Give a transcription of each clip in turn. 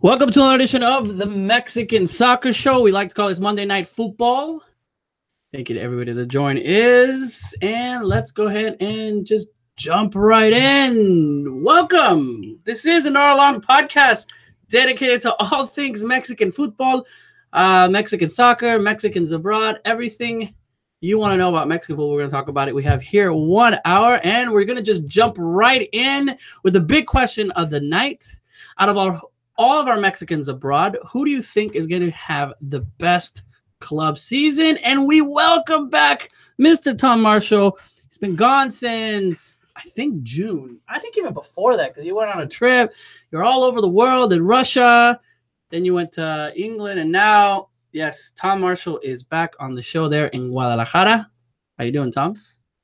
Welcome to another edition of the Mexican Soccer Show. We like to call this Monday Night Football. Thank you to everybody that joined is. And let's go ahead and just jump right in. Welcome. This is an hour-long podcast dedicated to all things Mexican football, Mexican soccer, Mexicans abroad, everything you want to know about Mexican football. We're going to talk about it. We have here 1 hour, and we're going to just jump right in with the big question of the night. Out of all of our Mexicans abroad, who do you think is going to have the best club season? And we welcome back Mr. Tom Marshall. He's been gone since, I think, June. I think even before that, because you went on a trip. You're all over the world, in Russia. Then you went to England. And now, yes, Tom Marshall is back on the show there in Guadalajara. How you doing, Tom?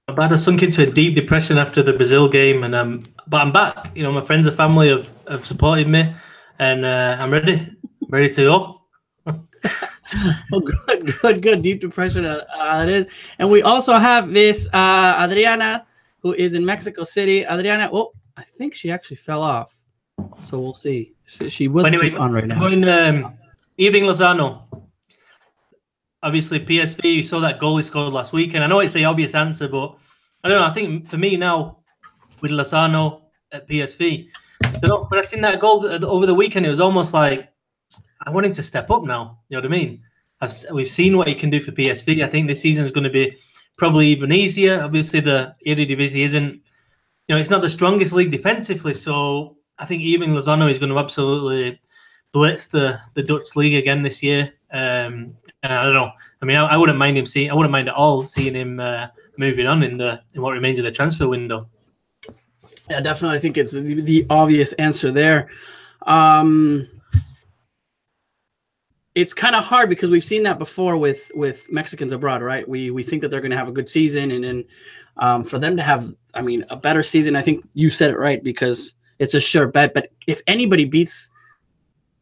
I sunk into a deep depression after the Brazil game, but I'm back. You know, my friends and family have supported me, and I'm ready to go. Oh, good. Deep depression, it is. And we also have this Adriana, who is in Mexico City. Adriana, I think she actually fell off, so we'll see. She was just on right now. I'm going evening Lozano. Obviously, PSV, you saw that goal he scored last week, and I know it's the obvious answer, but I don't know. I think for me now, with Lozano at PSV, when I seen that goal over the weekend, it was almost like I want him to step up now. You know what I mean? We've seen what he can do for PSV. I think this season is going to be probably even easier. Obviously, the Eredivisie isn't, it's not the strongest league defensively, so I think even Lozano is going to absolutely blitz the Dutch league again this year. And I don't know. I mean, I wouldn't mind I wouldn't mind at all seeing him moving on in what remains of the transfer window. Yeah, definitely. I think it's the obvious answer there. It's kind of hard because we've seen that before with Mexicans abroad, right? We think that they're going to have a good season, and then for them to have, a better season, I think you said it right, because it's a sure bet. But if anybody beats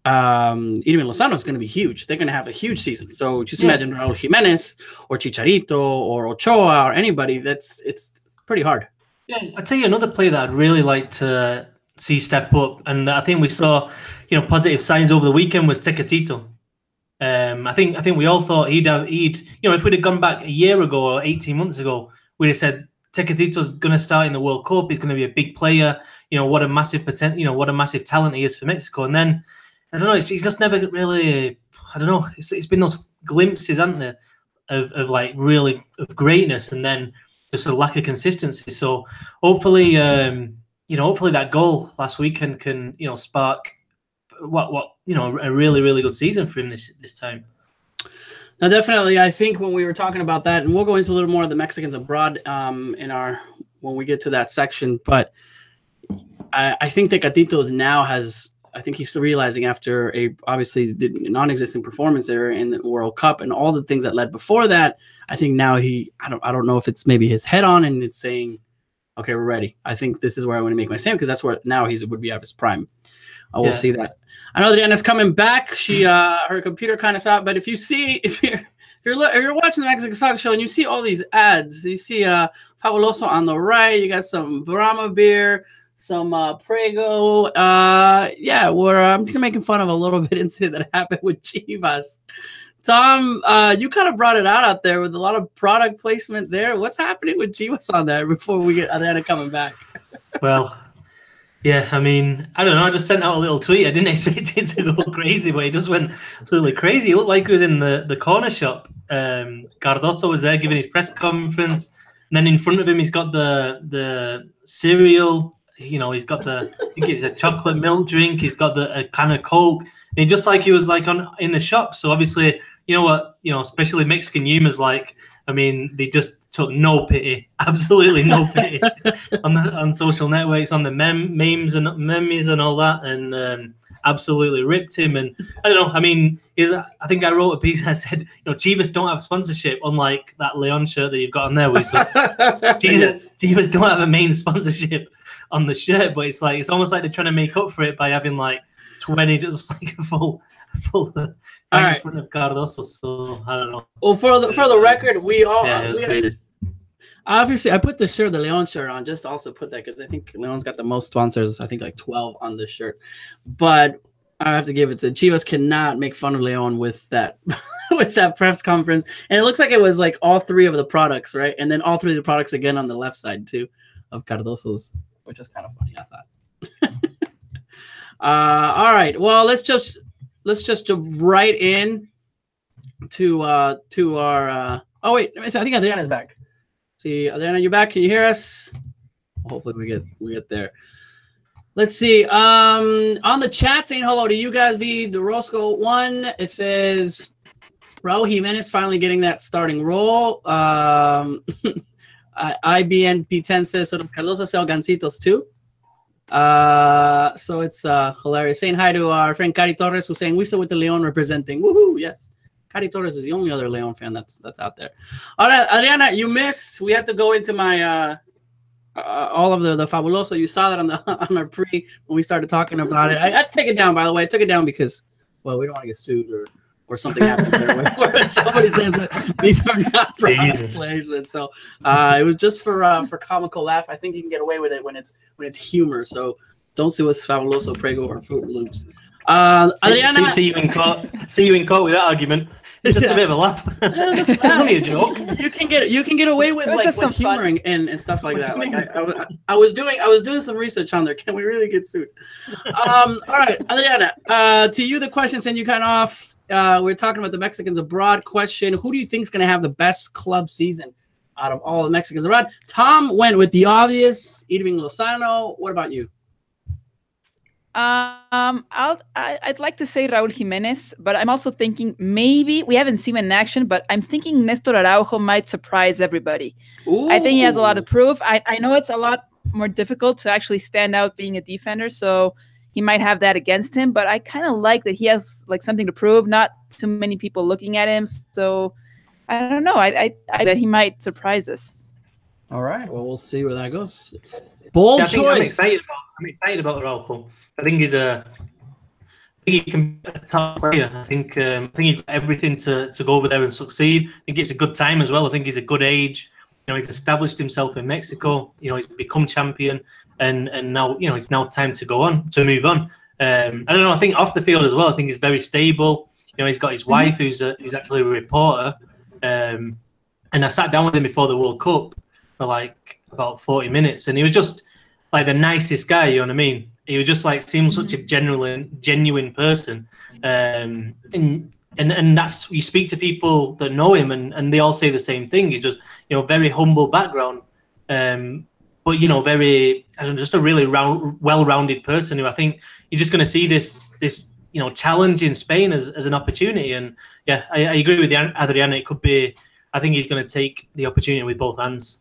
even Lozano, is going to be huge. They're going to have a huge season. So just imagine Raul Jimenez or Chicharito or Ochoa or anybody. It's pretty hard. Yeah, I'll tell you another player that I'd really like to see step up, and I think we saw, positive signs over the weekend, was Tecatito. I think we all thought he'd if we'd have gone back a year ago or 18 months ago, we'd have said Tecatito's going to start in the World Cup. He's going to be a big player. What a massive potential. What a massive talent he is for Mexico. And then I don't know. He's just never really. I don't know. It's been those glimpses, hasn't there, of like really of greatness, and then just a lack of consistency. So hopefully, hopefully that goal last weekend can spark what a really, really good season for him this time. Now, definitely, I think when we were talking about that, and we'll go into a little more of the Mexicans abroad when we get to that section, but I think Tecatito now has. I think he's realizing after obviously non-existent performance there in the World Cup and all the things that led before that. I think now I don't know if it's maybe his head on and it's saying, okay, we're ready. I think this is where I want to make my stand, because that's where now he would be at his prime. We'll see that. I know Adriana's coming back. She her computer kind of stopped, but if you're watching the Mexican Soccer Show and you see all these ads, you see Fabuloso on the right, you got some Brahma beer, some Prego. I'm just making fun of a little bit incident that happened with Chivas. Tom, you kind of brought it out there with a lot of product placement there. What's happening with Chivas on that before we get Adriana coming back? Well, yeah, I don't know. I just sent out a little tweet. I didn't expect it to go crazy, but it just went absolutely crazy. It looked like he was in the corner shop. Cardoso was there giving his press conference. And then in front of him, he's got the cereal. He's got I think it's a chocolate milk drink. He's got a can of Coke. And just like he was like in the shop. So obviously, especially Mexican humors, they just took no pity, absolutely no pity on social networks, on the memes and all that, and absolutely ripped him. And I don't know. I think I wrote a piece that said, Chivas don't have sponsorship, unlike that Leon shirt that you've got on there. Chivas don't have a main sponsorship on the shirt, but it's almost like they're trying to make up for it by having like 20, just like a full in front of Cardoso. So I don't know. Well, for the record, obviously I put the shirt, the Leon shirt on, just to also put that, because I think Leon's got the most sponsors. I think like 12 on this shirt. But I have to give it to Chivas. Cannot make fun of Leon with that with that press conference, and it looks like it was like all three of the products, right? And then all three of the products again on the left side too of Cardoso's, which is kind of funny, I thought. All right, well, let's just jump right in to our. Oh wait, let me see. I think Adriana's back. See, Adriana, you back? Can you hear us? Hopefully, we get there. Let's see. On the chat, saying hello to you guys. V the Roscoe 1. It says Raul Jimenez finally getting that starting role. IBN P10 says so does Carlos sell Gancitos too. So it's hilarious. Saying hi to our friend Cari Torres, who's saying we still with the Leon representing. Woohoo! Yes, Cari Torres is the only other Leon fan that's out there. All right, Adriana, you missed. We had to go into my all of the Fabuloso. You saw that on our pre when we started talking about it. I take it down, by the way. I took it down because, well, we don't want to get sued or something happens there where somebody says that these are not product placements. So it was just for comical laugh. I think you can get away with it when it's humor. So don't sue us, Fabuloso, Prego, or Fruit Loops. Adriana, see you in court. See you in court with that argument. It's just a bit of a laugh. It's only a joke. You can get away with like with humoring and stuff like that. Like I was doing some research on there. Can we really get sued? All right, Adriana. To you, the question sent you kind of off. We're talking about the Mexicans abroad question. Who do you think is going to have the best club season out of all the Mexicans abroad? Tom went with the obvious, Irving Lozano. What about you? I'd like to say Raul Jimenez, but I'm also thinking maybe we haven't seen him in action, but I'm thinking Nestor Araujo might surprise everybody. Ooh. I think he has a lot to prove. I know it's a lot more difficult to actually stand out being a defender, so he might have that against him, but I kind of like that he has like something to prove, not too many people looking at him. So I don't know. I that he might surprise us. All right. Well, we'll see where that goes. Bold choice. I'm excited about Araujo. I think he can be a top player. I think he's got everything to go over there and succeed. I think it's a good time as well. I think he's a good age. You know, he's established himself in Mexico. You know, he's become champion, and now it's now time to move on. I don't know. I think off the field as well. I think he's very stable. You know, he's got his wife who's actually a reporter. And I sat down with him before the World Cup for like about 40 minutes, and he was just like the nicest guy. You know what I mean? He was just like seemed such a genuine person, and that's, you speak to people that know him, and they all say the same thing. He's just very humble background, but just a really well-rounded person who I think you're just going to see this challenge in Spain as an opportunity. And yeah, I agree with Adriana. It could be. I think he's going to take the opportunity with both hands.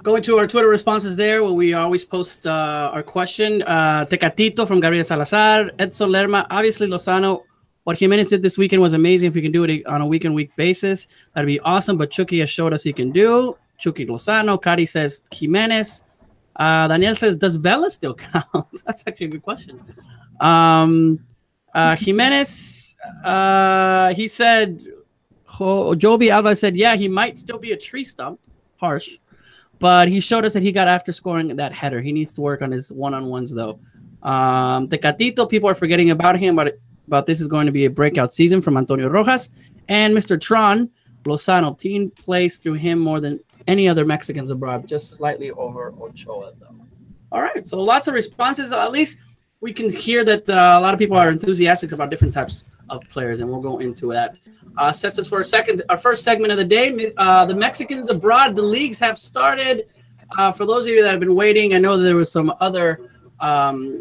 Going to our Twitter responses there, where we always post our question. Tecatito from Gabriel Salazar. Edson Lerma. Obviously, Lozano. What Jimenez did this weekend was amazing. If we can do it on a week-on-week basis, that'd be awesome. But Chucky has showed us he can do. Chucky Lozano. Cari says Jimenez. Daniel says, does Vela still count? That's actually a good question. Jimenez, he said, Joby Alva said, yeah, he might still be a tree stump. Harsh. But he showed us that he got after scoring that header. He needs to work on his one-on-ones, though. Tecatito, people are forgetting about him, but this is going to be a breakout season from Antonio Rojas. And Mr. Tron, Lozano, team plays through him more than any other Mexicans abroad, just slightly over Ochoa, though. All right, so lots of responses. At least we can hear that a lot of people are enthusiastic about different types of players, and we'll go into that. Sets us for our first segment of the day. The Mexicans abroad, the leagues have started. For those of you that have been waiting, I know that there was some other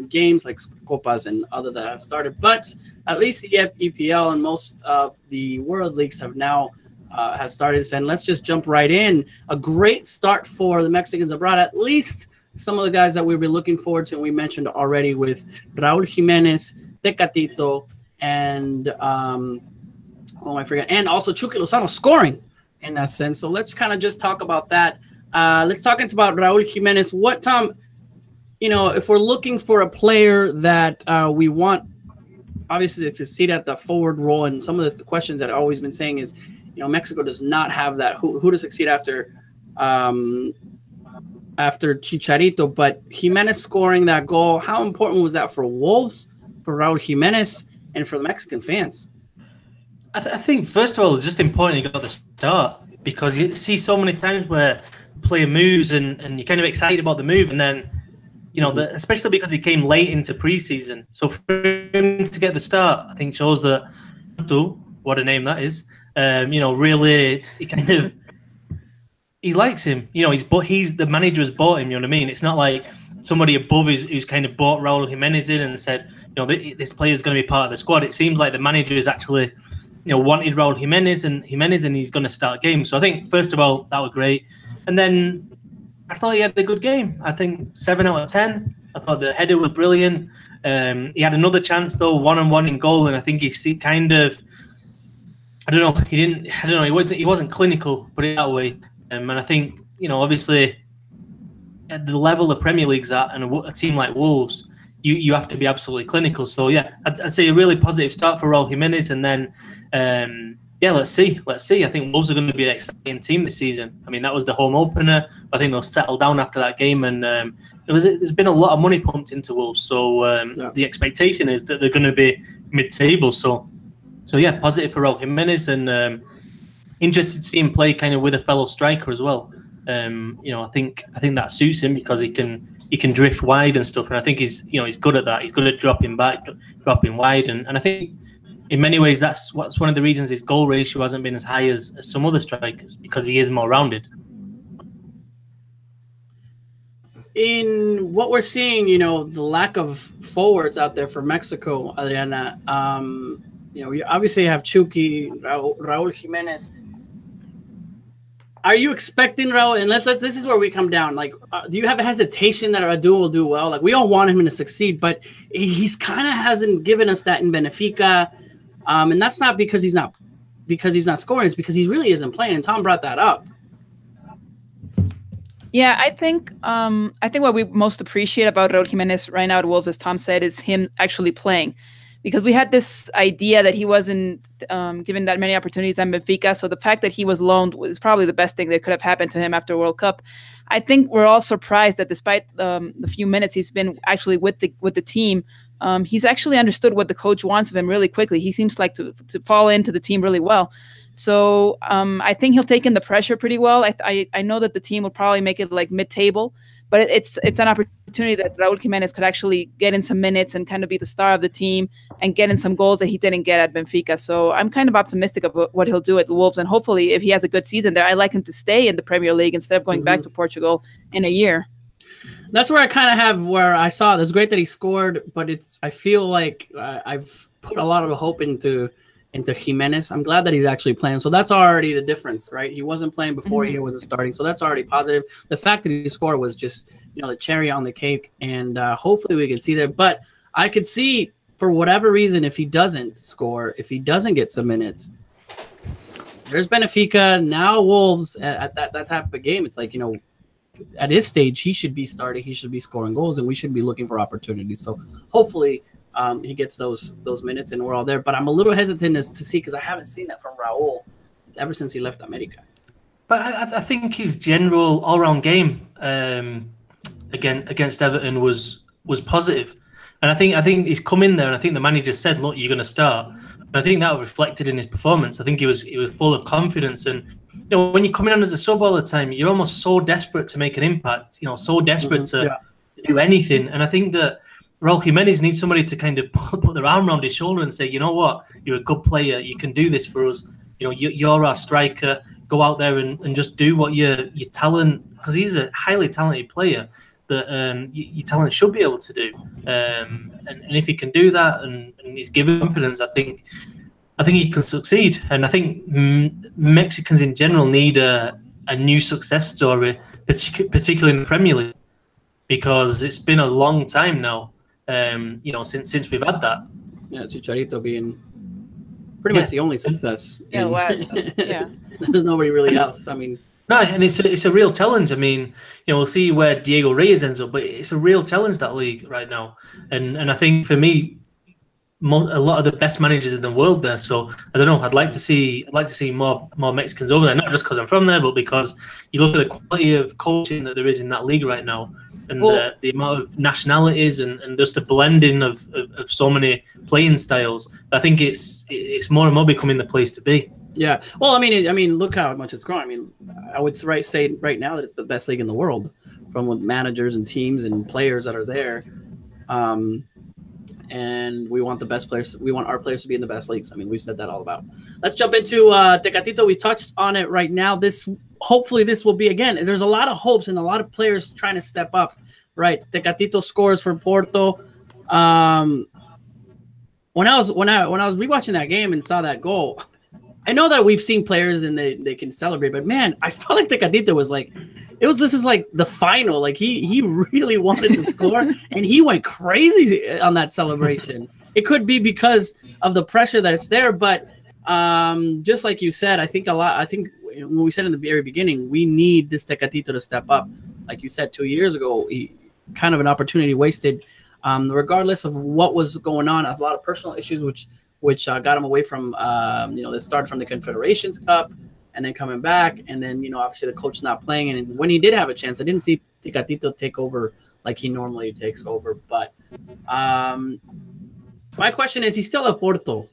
games like Copas and other that have started, but at least the EPL and most of the World Leagues have now has started. And let's just jump right in. A great start for the Mexicans abroad, at least some of the guys that we've been looking forward to, and we mentioned already, with Raul Jimenez, Tecatito, and and also Chucky Lozano scoring in that sense. So let's kind of just talk about that. Let's talk about Raul Jimenez. What, Tom, if we're looking for a player that we want, obviously, to see that the forward role, and some of the questions that I've always been saying is, Mexico does not have that. Who to succeed after Chicharito, but Jimenez scoring that goal, how important was that for Wolves? for Raul Jimenez and for the Mexican fans? I think, first of all, it's just important you got the start, because you see so many times where the player moves and you're kind of excited about the move, and then, you know, especially because he came late into preseason. So for him to get the start, I think shows that, what a name that is, you know, really, he likes him. You know, the manager has bought him, you know what I mean? It's not like somebody above who's kind of bought Raul Jimenez in and said, you know, this player is going to be part of the squad. It seems like the manager is actually, you know, wanted Raul Jimenez and he's going to start games. So I think, first of all, that was great. And then I thought he had a good game. I think 7 out of 10. I thought the header was brilliant. He had another chance, though, 1-on-1 in goal. And I think he kind of, he wasn't clinical, put it that way. And I think, you know, obviously at the level the Premier League's at and a team like Wolves, you have to be absolutely clinical. So, yeah, I'd say a really positive start for Raul Jimenez. And then, let's see. I think Wolves are going to be an exciting team this season. I mean, that was the home opener. I think they'll settle down after that game. And there's been a lot of money pumped into Wolves. So the expectation is that they're going to be mid-table. So yeah, positive for Raul Jimenez, and interested to see him play kind of with a fellow striker as well. You know, I think that suits him because he can drift wide and stuff, and I think he's good at that. He's good at dropping back, dropping wide, and I think in many ways that's one of the reasons his goal ratio hasn't been as high as some other strikers, because he is more rounded. In what we're seeing, you know, the lack of forwards out there for Mexico, Adriana. You know, you obviously have Chucky, Raul Jimenez. Are you expecting Raul? And this is where we come down. Like, do you have a hesitation that Radu will do well? Like, we all want him to succeed, but he's kind of hasn't given us that in Benfica, and that's not because he's not scoring. It's because he really isn't playing. And Tom brought that up. Yeah, I think what we most appreciate about Raul Jimenez right now at Wolves, as Tom said, is him actually playing. Because we had this idea that he wasn't given that many opportunities at Benfica. So the fact that he was loaned was probably the best thing that could have happened to him after World Cup. I think we're all surprised that despite the few minutes he's been actually with the team, he's actually understood what the coach wants of him really quickly. He seems like to fall into the team really well. So I think he'll take in the pressure pretty well. I know that the team will probably make it like mid-table, but it's an opportunity that Raul Jimenez could actually get in some minutes and kind of be the star of the team and get in some goals that he didn't get at Benfica. So I'm kind of optimistic about what he'll do at the Wolves. And hopefully, if he has a good season there, I like him to stay in the Premier League instead of going back to Portugal in a year. That's where I kind of have where I saw it. It's great that he scored, but I feel like I've put a lot of hope into Jimenez. I'm glad that he's actually playing. So that's already the difference, right? He wasn't playing before he wasn't starting. So that's already positive. The fact that he scored was just, you know, the cherry on the cake. And hopefully we can see that. But I could see, for whatever reason, if he doesn't score, if he doesn't get some minutes, there's Benfica, now Wolves at that type of a game. It's like, you know, at his stage, he should be starting. He should be scoring goals, and we should be looking for opportunities. So hopefully he gets those minutes, and we're all there. But I'm a little hesitant to see, because I haven't seen that from Raul ever since he left America. But I think his general all-round game against Everton was positive, and I think he's come in there, and I think the manager said, "Look, you're going to start." And I think that reflected in his performance. I think he was full of confidence, and you know, when you're coming on as a sub all the time, you're almost so desperate to make an impact. You know, so desperate to do anything, and I think that Raul Jimenez needs somebody to kind of put their arm around his shoulder and say, you know what, you're a good player, you can do this for us. You know, you're our striker. Go out there and just do what your talent, because he's a highly talented player that your talent should be able to do. And if he can do that and he's given confidence, I think he can succeed. And I think Mexicans in general need a new success story, particularly in the Premier League, because it's been a long time now. You know, since we've had that. Yeah, Chicharito being pretty much the only success. Yeah, yeah. There's nobody really else. I mean, no, and it's a real challenge. I mean, you know, we'll see where Diego Reyes ends up, but it's a real challenge, that league right now. And I think for me, a lot of the best managers in the world there. So I don't know. I'd like to see more Mexicans over there, not just because I'm from there, but because you look at the quality of coaching that there is in that league right now. and the amount of nationalities and just the blending of so many playing styles. I think it's more and more becoming the place to be. Yeah. Well, I mean, look how much it's grown. I mean, I would say right now that it's the best league in the world, from with managers and teams and players that are there. And we want the best players. We want our players to be in the best leagues. I mean, we've said that all about. Let's jump into Tecatito. We touched on it right now. Hopefully this will be, again, there's a lot of hopes and a lot of players trying to step up, right? Tecatito scores for Porto. When I was rewatching that game and saw that goal, I know that we've seen players and they can celebrate, but man, I felt like Tecatito was like, this is like the final. Like he really wanted to score and he went crazy on that celebration. It could be because of the pressure that's there, but just like you said, I think when we said in the very beginning, we need this Tecatito to step up. Like you said 2 years ago, kind of an opportunity wasted. Regardless of what was going on, a lot of personal issues, which got him away from, that started from the Confederations Cup and then coming back. And then, obviously the coach not playing. And when he did have a chance, I didn't see Tecatito take over like he normally takes over. But my question is, he's still at Porto,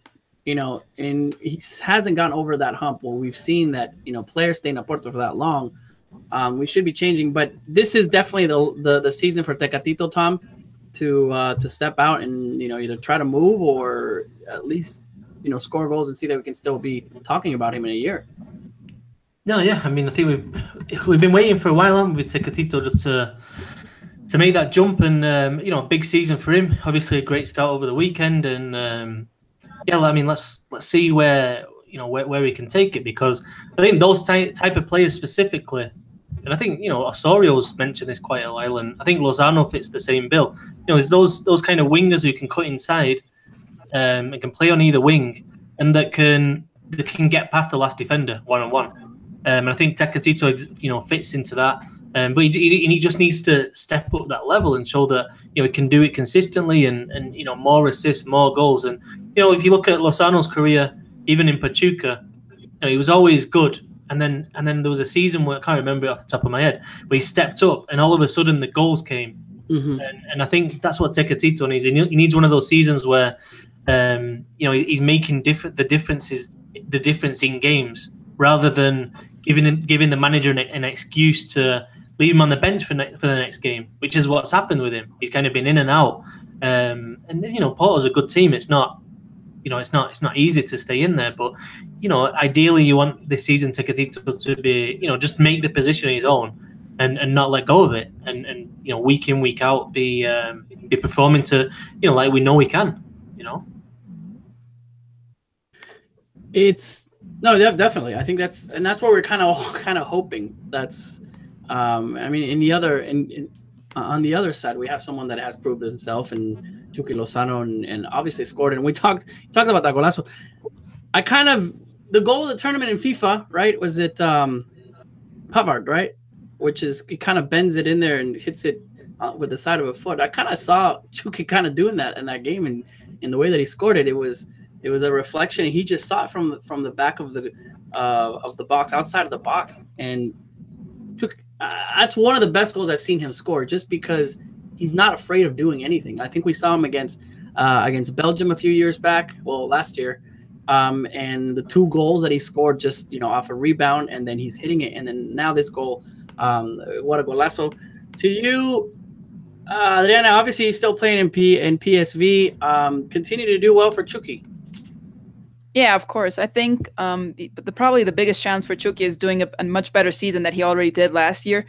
and he hasn't gotten over that hump. Well, we've seen that, players staying at Porto for that long. We should be changing. But this is definitely the season for Tecatito, Tom, to step out and either try to move or at least score goals and see that we can still be talking about him in a year. No, yeah, I mean, I think we've been waiting for a while, haven't we, with Tecatito, just to make that jump, and a big season for him. Obviously, a great start over the weekend, and yeah, I mean, let's see where we can take it, because I think those type of players specifically. And I think, Osorio's mentioned this quite a while, and I think Lozano fits the same bill. There's those kind of wingers who can cut inside and can play on either wing, and that can get past the last defender one-on-one. And I think Tecatito, fits into that. But he just needs to step up that level and show that, he can do it consistently and more assists, more goals. And, if you look at Lozano's career, even in Pachuca, he was always good. And then there was a season where I can't remember it off the top of my head, where he stepped up and all of a sudden the goals came. Mm-hmm. And I think that's what Tecatito needs. He needs one of those seasons where he's making the difference in games, rather than giving the manager an excuse to leave him on the bench for the next game, which is what's happened with him. He's kind of been in and out. And Porto's a good team. It's not it's not easy to stay in there, but ideally you want this season Tecatito to be, just make the position his own and not let go of it, and week in, week out be performing to like we know he can. It's definitely. I think that's what we're kind of hoping. That's I mean, on the other side, we have someone that has proved himself, and Chucky Lozano, and obviously scored. And we talked about that golazo. The goal of the tournament in FIFA, right? Was it Pavard, right? Which is, he kind of bends it in there and hits it with the side of a foot. I kind of saw Chucky kind of doing that in that game, and in the way that he scored it, it was a reflection. He just saw it from the back of the box, outside of the box, and that's one of the best goals I've seen him score, just because he's not afraid of doing anything. I think we saw him against Belgium a few years back, last year, and the 2 goals that he scored just off a rebound, and then he's hitting it, and then now this goal, what a golazo. To you, Adriana, obviously he's still playing in PSV. Continue to do well for Chucky. Yeah, of course. I think probably the biggest chance for Chucky is doing a much better season that he already did last year.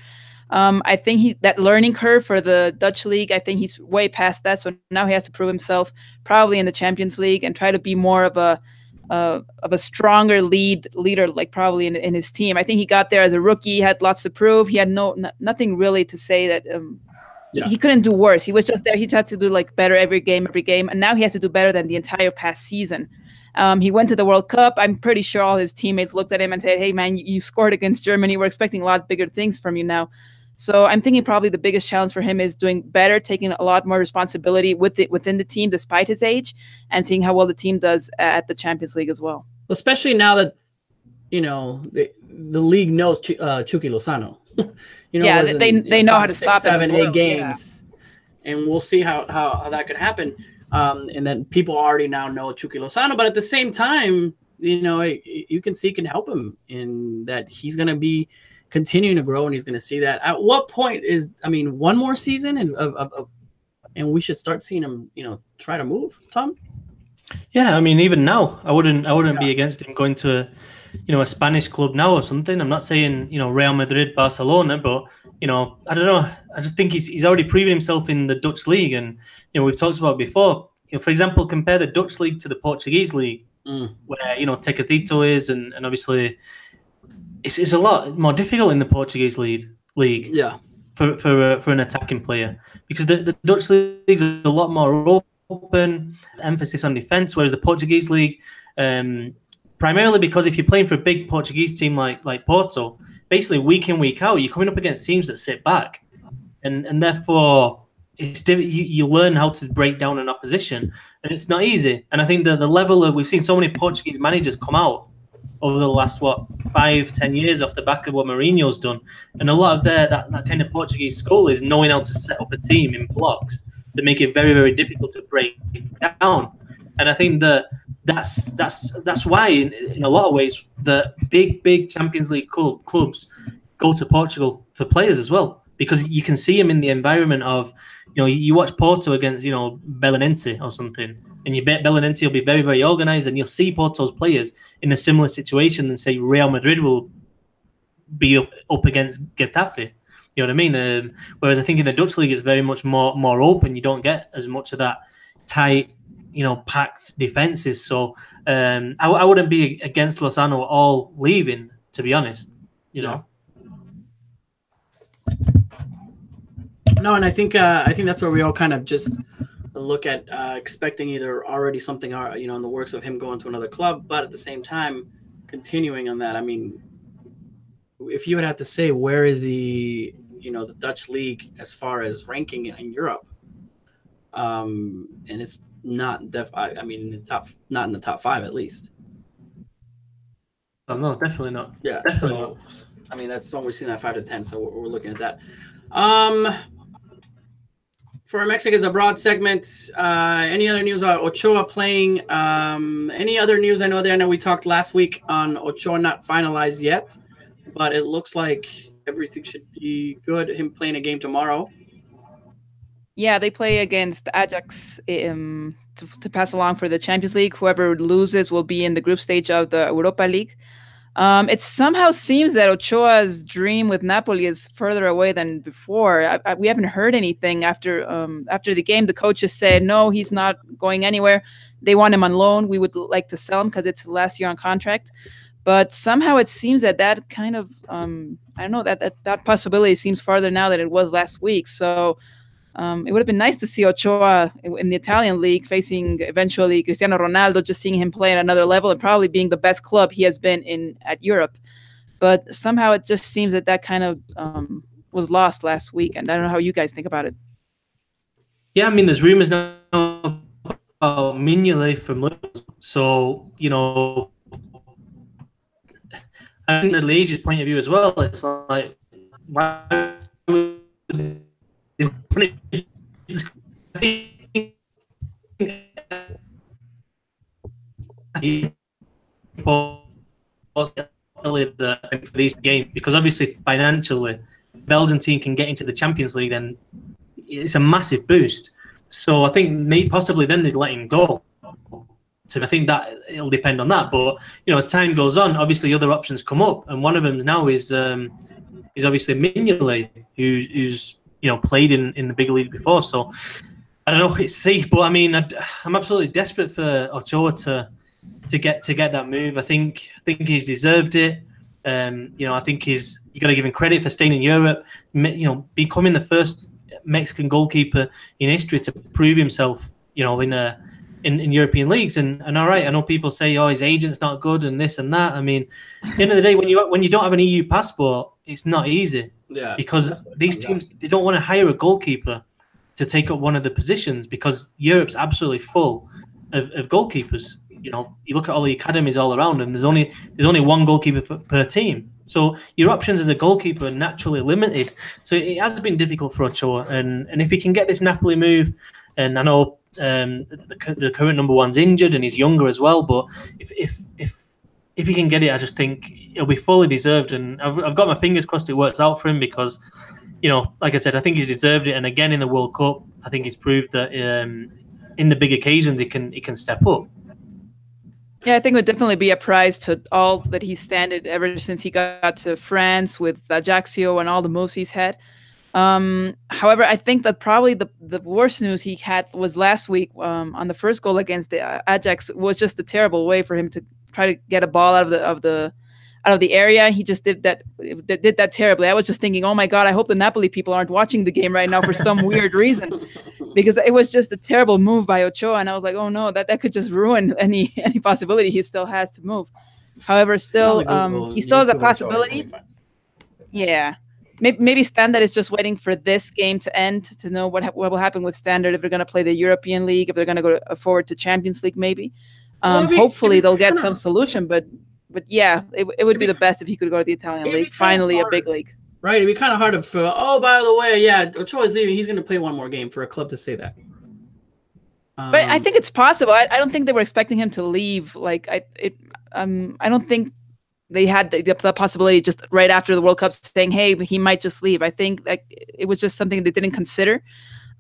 I think that learning curve for the Dutch league, I think he's way past that. So now he has to prove himself probably in the Champions League and try to be more of a stronger leader, like probably in his team. I think he got there as a rookie, had lots to prove. He had nothing really to say that he couldn't do worse. He was just there. He had to do better every game. And now he has to do better than the entire past season. He went to the World Cup. I'm pretty sure all his teammates looked at him and said, hey, man, you scored against Germany. We're expecting a lot bigger things from you now. So I'm thinking probably the biggest challenge for him is doing better, taking a lot more responsibility within the team despite his age, and seeing how well the team does at the Champions League as well. Especially now that, the league knows Chucky Lozano. they know how to stop 7, it 8 games, and we'll see how that could happen. And then people already now know Chucky Lozano, but at the same time, you can see can help him in that he's going to be continuing to grow, and he's going to see that. At what point one more season and we should start seeing him, try to move, Tom? Yeah, I mean, even now, I wouldn't be against him going to a Spanish club now or something. I'm not saying, Real Madrid, Barcelona, but, I don't know. I just think he's already proven himself in the Dutch league. And, we've talked about it before, for example, compare the Dutch league to the Portuguese league, where, Tecatito is, and obviously it's a lot more difficult in the Portuguese league. Yeah. For an attacking player, because the Dutch league is a lot more open, emphasis on defense, whereas the Portuguese league, primarily because if you're playing for a big Portuguese team like Porto, basically week in, week out, you're coming up against teams that sit back, and therefore it's you learn how to break down an opposition, and it's not easy. And I think the level of, we've seen so many Portuguese managers come out over the last 5-10 years off the back of what Mourinho's done, and a lot of that kind of Portuguese school is knowing how to set up a team in blocks that make it very, very difficult to break down. And I think that's why in a lot of ways the big Champions League clubs go to Portugal for players as well, because you can see them in the environment of, you watch Porto against Belenense or something, and you bet Belenense will be very, very organised, and you'll see Porto's players in a similar situation than, say, Real Madrid will be up against Getafe. You know what I mean? Whereas I think in the Dutch league, it's very much more open. You don't get as much of that tight, packed defences. So I wouldn't be against Lozano at all leaving, to be honest. No, and I think that's where we all kind of just look at expecting either already something in the works of him going to another club, but at the same time continuing on that. I mean, if you would have to say where is the Dutch league as far as ranking in Europe, and it's not in the top 5 at least. Oh, no, definitely not. Yeah, definitely not. I mean, that's when we're seeing that 5 to 10, so we're looking at that. For our Mexicans Abroad segment, any other news about Ochoa playing? Any other news? I know we talked last week on Ochoa not finalized yet, but it looks like everything should be good. Him playing a game tomorrow. Yeah, they play against Ajax to pass along for the Champions League. Whoever loses will be in the group stage of the Europa League. It somehow seems that Ochoa's dream with Napoli is further away than before. We haven't heard anything after the game. The coaches said, no, he's not going anywhere. They want him on loan. We would like to sell him because it's the last year on contract. But somehow it seems that kind of, I don't know, that possibility seems farther now than it was last week. So it would have been nice to see Ochoa in the Italian league facing eventually Cristiano Ronaldo, just seeing him play at another level and probably being the best club he has been at Europe. But somehow it just seems that kind of was lost last week. And I don't know how you guys think about it. Yeah, I mean, there's rumors now about Mignolet from Liverpool. So, I think the League's point of view as well, it's like, why would I think for these games, because obviously financially, Belgian team can get into the Champions League, then it's a massive boost. So I think possibly then they'd let him go. So I think that it'll depend on that. But as time goes on, obviously other options come up, and one of them now is obviously Mignolet, who's played in the big league before. So I don't know. But I mean, I'm absolutely desperate for Ochoa to get that move. I think he's deserved it. I think you got to give him credit for staying in Europe. Becoming the first Mexican goalkeeper in history to prove himself. In European leagues, and all right, I know people say, his agent's not good and this and that. I mean, at the end of the day, when you don't have an EU passport, it's not easy. Yeah, because these teams, they don't want to hire a goalkeeper to take up one of the positions, because Europe's absolutely full of goalkeepers. you know, you look at all the academies all around, and there's only one goalkeeper per team. So your options as a goalkeeper are naturally limited. So it has been difficult for Ochoa, and if he can get this Napoli move, and I know the current number one's injured and he's younger as well, but if he can get it, I just think it'll be fully deserved, and I've got my fingers crossed it works out for him because, you know, like I said, I think he's deserved it, and again in the World Cup, I think he's proved that in the big occasions he can step up. Yeah, I think it would definitely be a prize to all that he's standard ever since he got to France with Ajaccio and all the moves he's had. However, I think that probably the worst news he had was last week on the first goal against the Ajax was just a terrible way for him to try to get a ball out of the area. He just did that terribly. I was just thinking, oh my God, I hope the Napoli people aren't watching the game right now for some weird reason, because it was just a terrible move by Ochoa. And I was like, oh no, that could just ruin any possibility he still has to move. However, still, he still has a possibility. Yeah. Maybe Standard is just waiting for this game to end to know what will happen with Standard, if they're going to play the European League, if they're going to go forward to Champions League, maybe. Hopefully they'll get some solution, but yeah, it would be the best if he could go to the Italian league, finally a big league. Right, it'd be kind of hard to feel, oh, by the way, yeah, Ochoa's leaving, he's going to play one more game, for a club to say that. But I think it's possible. I don't think they were expecting him to leave. Like I don't think they had the possibility just right after the World Cup saying, hey, he might just leave. I think that it was just something they didn't consider.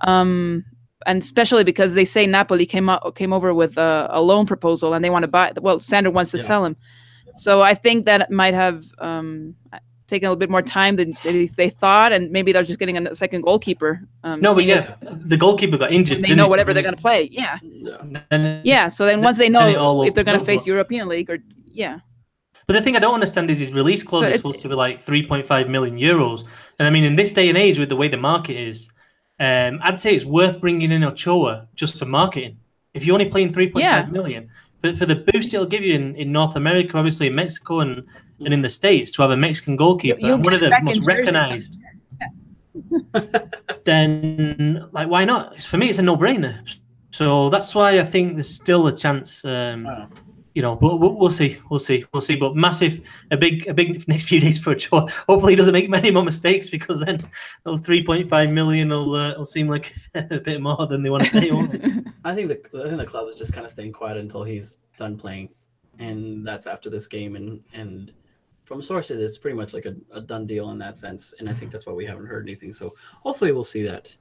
And especially because they say Napoli came over with a loan proposal and they want to buy. Well, Sander wants to sell him. So I think that might have taken a little bit more time than they thought, and maybe they're just getting a second goalkeeper. The goalkeeper got injured. They know whatever they're going to play. Yeah. So then once they know if they're going to face European League But the thing I don't understand is his release clause is supposed to be like 3.5 million euros. And I mean, in this day and age with the way the market is, I'd say it's worth bringing in Ochoa just for marketing. If you're only playing 3.5 million, for the boost it'll give you in North America, obviously in Mexico and in the States, to have a Mexican goalkeeper, one of the most recognized, then like, why not? For me, it's a no-brainer. So that's why I think there's still a chance. You know, but we'll see. But a big next few days for Ochoa. Hopefully, he doesn't make many more mistakes, because then those 3.5 million will seem like a bit more than they want to pay. I think the club is just kind of staying quiet until he's done playing, and that's after this game. And from sources, it's pretty much like a done deal in that sense. And I think that's why we haven't heard anything. So hopefully, we'll see that.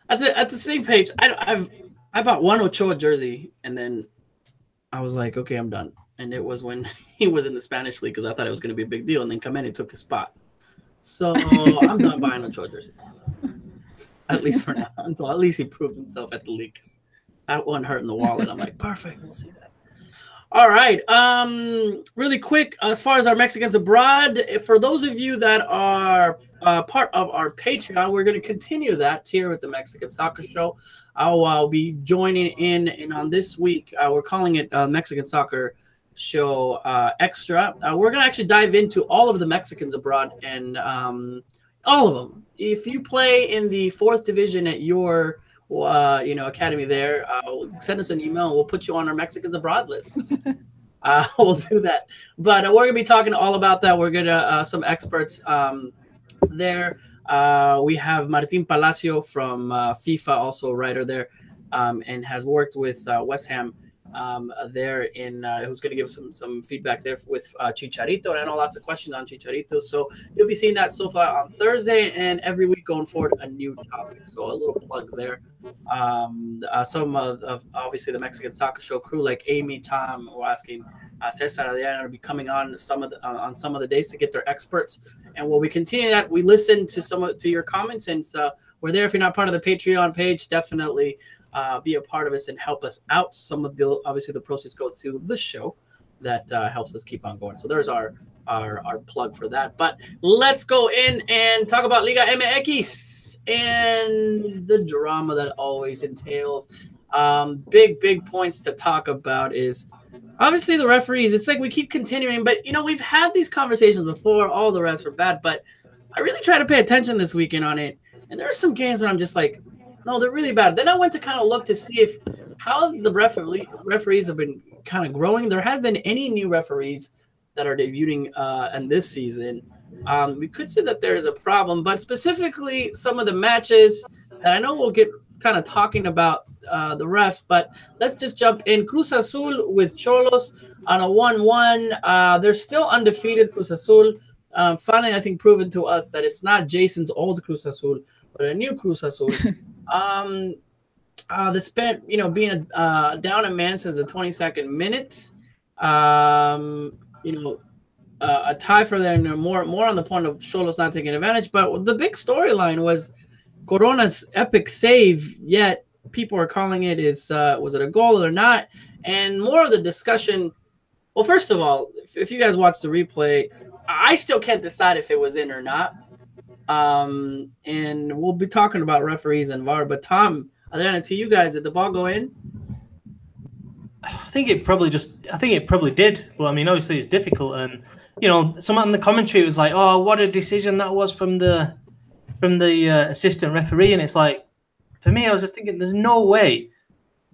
At the same page, I bought one Ochoa jersey, and then I was like, okay, I'm done. And it was when he was in the Spanish league, because I thought it was going to be a big deal. And then Kameni took his spot. So I'm done buying Ochoa jerseys. At least for now. Until at least he proved himself at the league. That one hurt in the wallet. I'm like, perfect. We'll see that. All right. Really quick, as far as our Mexicans abroad, for those of you that are part of our Patreon, we're going to continue that here with the Mexican Soccer Show. I'll be joining in on this week. We're calling it Mexican Soccer Show Extra. We're going to actually dive into all of the Mexicans abroad, and all of them. If you play in the 4th division at your academy there, send us an email and we'll put you on our Mexicans abroad list. We'll do that. But we're going to be talking all about that. We're going to some experts there. We have Martin Palacio from FIFA, also a writer there, and has worked with West Ham there who's going to give some feedback there with Chicharito. And I know lots of questions on Chicharito. So you'll be seeing that so far on Thursday, and every week going forward, a new topic. So a little plug there. Some of obviously the Mexican Soccer Show crew, like Amy, Tom, were asking Cesar Adriano to be coming on some of the days to get their experts. And while we continue that, we listen to your comments, and we're there. If you're not part of the Patreon page, definitely be a part of us and help us out. Some of obviously the proceeds go to the show that helps us keep on going. So there's our plug for that. But let's go in and talk about Liga MX and the drama that always entails. Big points to talk about is obviously the referees. It's like we keep continuing, but we've had these conversations before. All the refs are bad, but I really try to pay attention this weekend on it. And there are some games where I'm just like, no, they're really bad. Then I went to kind of look to see how the referees have been kind of growing. There has been any new referees that are debuting in this season. We could say that there is a problem, but specifically some of the matches that I know we'll get kind of talking about the refs, but let's just jump in. Cruz Azul with Xolos on a 1-1. They're still undefeated, Cruz Azul. Finally, I think proven to us that it's not Jason's old Cruz Azul, but a new Cruz Azul. The spent, being down a man since the 22nd minute. A tie for them, more on the point of Xolos not taking advantage. But the big storyline was Corona's epic save, yet people are calling it was it a goal or not? And more of the discussion. Well, first of all, if you guys watch the replay, I still can't decide if it was in or not. And we'll be talking about referees and VAR. But Tom, Adriana, to you guys, did the ball go in? I think it probably did. Well, I mean, obviously it's difficult, and someone in the commentary was like, "Oh, what a decision that was from the assistant referee," and it's like, for me, I was just thinking, there's no way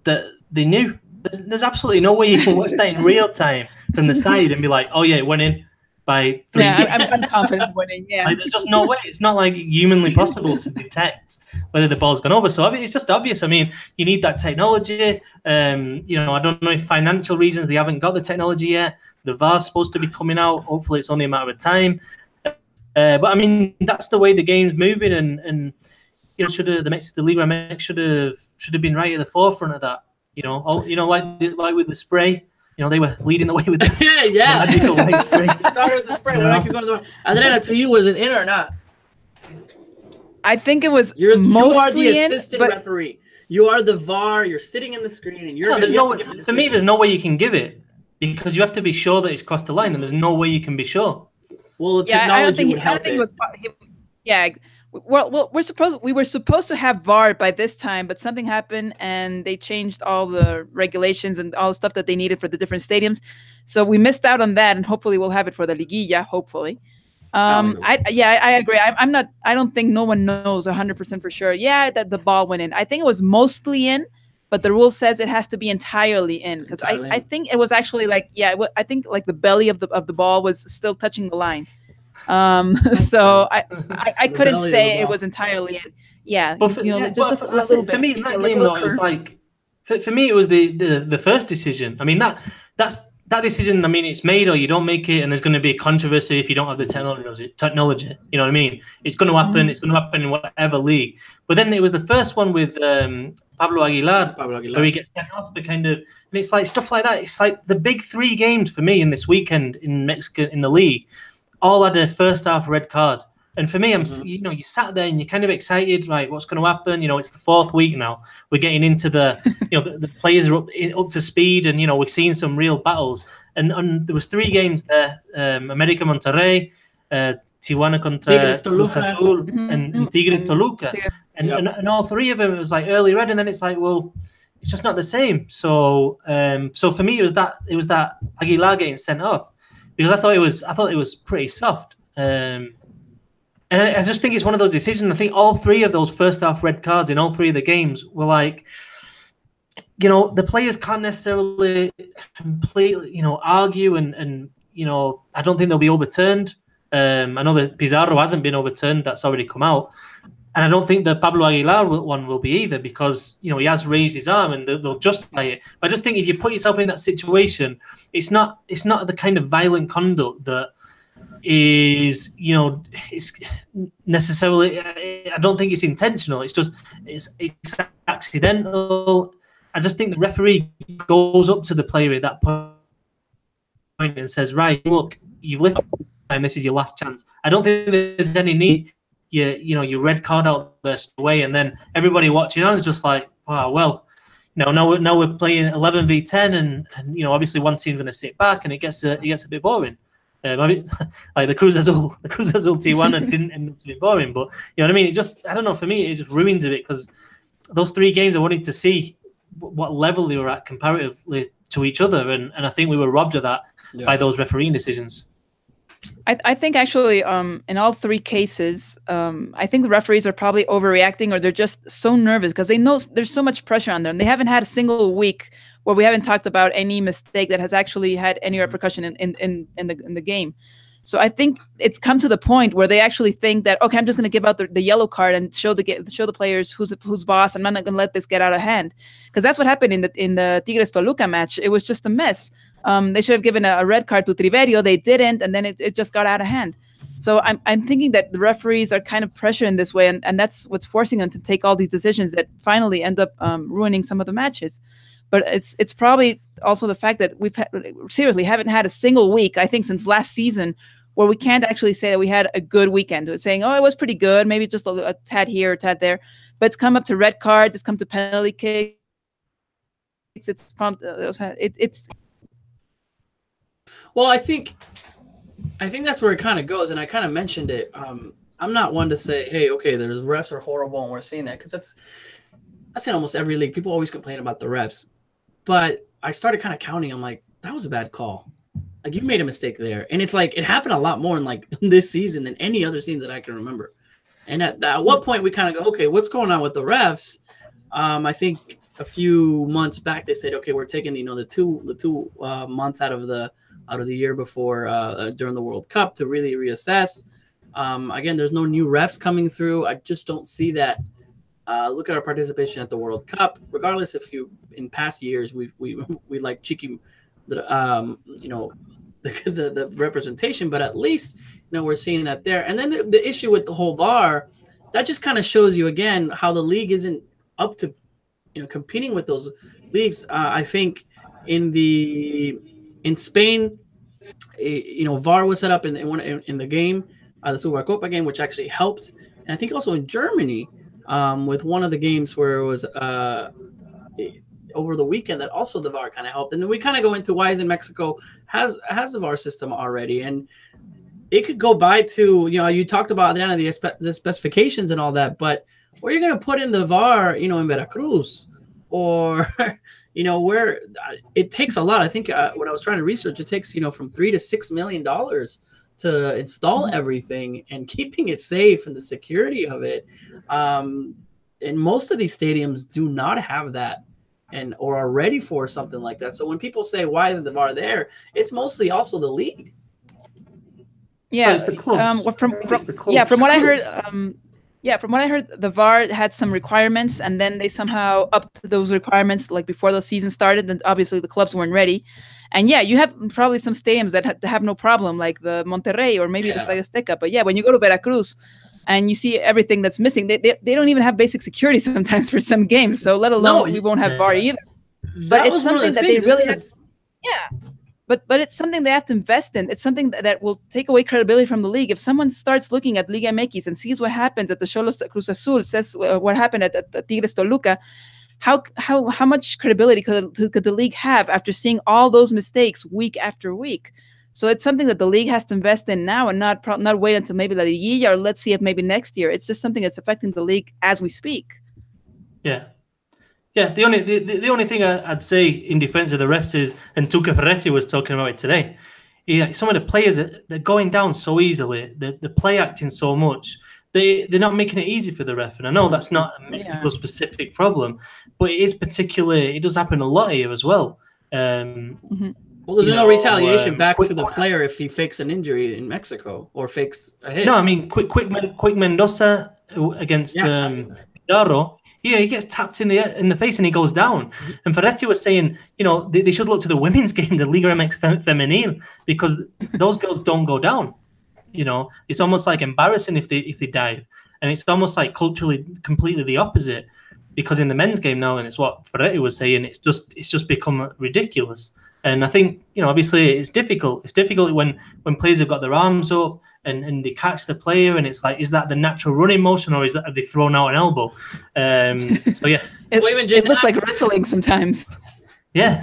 that they knew. There's absolutely no way you can watch that in real time from the side and be like, "Oh yeah, it went in by 3." Yeah, I'm confident winning. Yeah, like, there's just no way. It's not like humanly possible to detect whether the ball's gone over. So I mean, it's just obvious. I mean, you need that technology. I don't know if financial reasons they haven't got the technology yet. The VAR's supposed to be coming out. Hopefully, it's only a matter of time. But I mean, that's the way the game's moving, and the Liga MX should have been right at the forefront of that. Like with the spray. They were leading the way with the magical white spray. Started with the spray. When I could go to the Adriana, to you, was it in or not? I think it was. You are the assistant referee. You are the VAR. You're sitting in the screen, and you're. No, for me, there's no way you can give it because you have to be sure that it's crossed the line, and there's no way you can be sure. Well, the technology would help it. Well, we were supposed to have VAR by this time, but something happened and they changed all the regulations and all the stuff that they needed for the different stadiums. So we missed out on that, and hopefully we'll have it for the Liguilla. Hopefully, I agree. I don't think no one knows 100% for sure. Yeah, that the ball went in. I think it was mostly in, but the rule says it has to be entirely in because I think it was actually I think like the belly of the ball was still touching the line. So I couldn't say it was entirely in. Yeah, but for me, it was like for me it was the first decision. I mean that decision. I mean, it's made or you don't make it, and there's going to be a controversy if you don't have the technology. You know what I mean? It's going to happen. Mm-hmm. It's going to happen in whatever league. But then it was the first one with Pablo Aguilar, where he gets sent off for kind of, and it's like stuff like that. It's like the big 3 games for me in this weekend in Mexico in the league. All had a first half red card, and for me, you sat there and you're kind of excited, right? What's going to happen? It's the 4th week now. We're getting into the, the players are up to speed, and we're seeing some real battles. And there was 3 games there: América Monterrey, Tijuana contra Cruz Azul, and Tigres Toluca, and all 3 of them it was like early red, and then it's like, well, it's just not the same. So for me, it was that Aguilar getting sent off. Because I thought it was pretty soft, and I just think it's one of those decisions. I think all 3 of those first half red cards in all 3 of the games were like, the players can't necessarily completely, argue, and I don't think they'll be overturned. I know that Pizarro hasn't been overturned; that's already come out, and I don't think the Pablo Aguilar one will be either because he has raised his arm and they'll justify it. But I just think if you put yourself in that situation, it's not the kind of violent conduct that is it's necessarily. I don't think it's intentional. It's just it's accidental. I just think the referee goes up to the player at that point and says, "Right, look, you've lifted and this is your last chance." I don't think there's any need. You red card out the way, and then everybody watching on is just like, wow, well, now we're playing 11v10, and obviously one team's going to sit back, and it gets a bit boring. Like the Cruz Azul Tijuana didn't end up to be boring, but you know what I mean. I don't know. For me, it just ruins it because those 3 games I wanted to see what level they were at comparatively to each other, and I think we were robbed of that by those refereeing decisions. I think actually in all 3 cases, I think the referees are probably overreacting, or they're just so nervous because they know there's so much pressure on them. They haven't had a single week where we haven't talked about any mistake that has actually had any repercussion in the game. So I think it's come to the point where they actually think that, okay, I'm just going to give out the yellow card and show the players who's boss. I'm not going to let this get out of hand, because that's what happened in the Tigres Toluca match. It was just a mess. They should have given a red card to Triverio. They didn't, and then it just got out of hand. So I'm thinking that the referees are kind of pressured in this way, and that's what's forcing them to take all these decisions that finally end up ruining some of the matches. But it's probably also the fact that seriously haven't had a single week, I think, since last season, where we can't actually say that we had a good weekend. It's saying, oh, it was pretty good, maybe just a tad here, a tad there. But it's come up to red cards, it's come to penalty kicks, it's pumped. It's. Well, I think that's where it kind of goes, and I kind of mentioned it. I'm not one to say, hey, okay, there's refs are horrible, and we're seeing that, because that's in almost every league. People always complain about the refs, but I started kind of counting. I'm like, that was a bad call. Like, you made a mistake there, and it's like it happened a lot more in like this season than any other season that I can remember. And at what point we kind of go, okay, what's going on with the refs? I think a few months back they said, okay, we're taking the two months out of the year before during the World Cup to really reassess. Again, there's no new refs coming through. I just don't see that. Look at our participation at the World Cup. Regardless, if you in past years we like cheeky, the representation, but at least we're seeing that there. And then the issue with the whole VAR, that just kind of shows you again how the league isn't up to competing with those leagues. I think in Spain, VAR was set up in the game, the Supercopa game, which actually helped. And I think also in Germany, with one of the games where it was over the weekend, that also the VAR kind of helped. And then we kind of go into why isn't Mexico has the VAR system already, and it could go by to you talked about the end of the specifications and all that, but where you're going to put in the VAR, in Veracruz, or where it takes a lot. I think when I was trying to research, it takes from $3 to $6 million to install everything and keeping it safe and the security of it. And most of these stadiums do not have that or are ready for something like that. So when people say, why isn't the VAR there? It's mostly also the league. Yeah. It's the clubs. From what I heard, from what I heard, the VAR had some requirements, and then they somehow upped those requirements like before the season started, and obviously the clubs weren't ready. And you have probably some stadiums that have no problem, like the Monterrey or maybe the Estadio Azteca. But when you go to Veracruz and you see everything that's missing, they don't even have basic security sometimes for some games. So let alone we won't have VAR either. But it's something that they really have. Yeah. But it's something they have to invest in. It's something that will take away credibility from the league. If someone starts looking at Liga MX and sees what happens at the Xolos Cruz Azul, says what happened at the Tigres Toluca, how much credibility could the league have after seeing all those mistakes week after week? So it's something that the league has to invest in now, and not wait until maybe La Liguilla, or let's see if maybe next year. It's just something that's affecting the league as we speak. Yeah. Yeah, the only thing I'd say in defense of the refs is, and Tuca Ferretti was talking about it today, some of the players, they're going down so easily, they're play acting so much, they're not making it easy for the ref. And I know that's not a Mexico-specific problem, but it does happen a lot here as well. Well, there's no retaliation back to the player if he fakes an injury in Mexico or fakes a hit. No, I mean, Quick Mendoza against Darro. Yeah, he gets tapped in the face and he goes down. And Ferretti was saying, they should look to the women's game, the Liga MX Femenil, because those girls don't go down. It's almost like embarrassing if they dive, and it's almost like culturally completely the opposite. Because in the men's game now, and it's what Ferretti was saying, it's just become ridiculous. And I think obviously it's difficult. It's difficult when players have got their arms up and they catch the player, and it's like, is that the natural running motion, or have they thrown out an elbow? So yeah, it looks like wrestling sometimes. Yeah,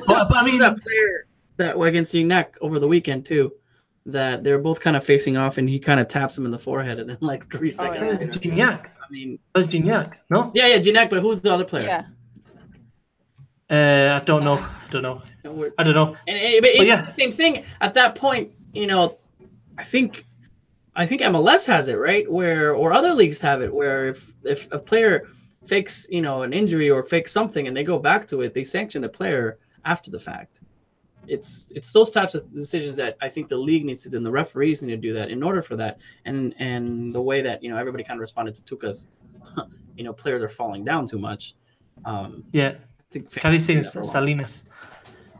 but I mean that player that against Gignac over the weekend too, that they're both kind of facing off, and he kind of taps him in the forehead, and then like 3 seconds later. Gignac. I mean, that's Gignac, no? Yeah, Gignac, but who's the other player? Yeah. I don't know. And it's the same thing at that point. I think MLS has it right, or other leagues have it, where if a player fakes, an injury or fakes something, and they go back to it, they sanction the player after the fact. It's those types of decisions that I think the league needs to do, and the referees need to do that in order for that. And the way that everybody kind of responded to Tuca's, players are falling down too much. Yeah, I think Caricin Salinas.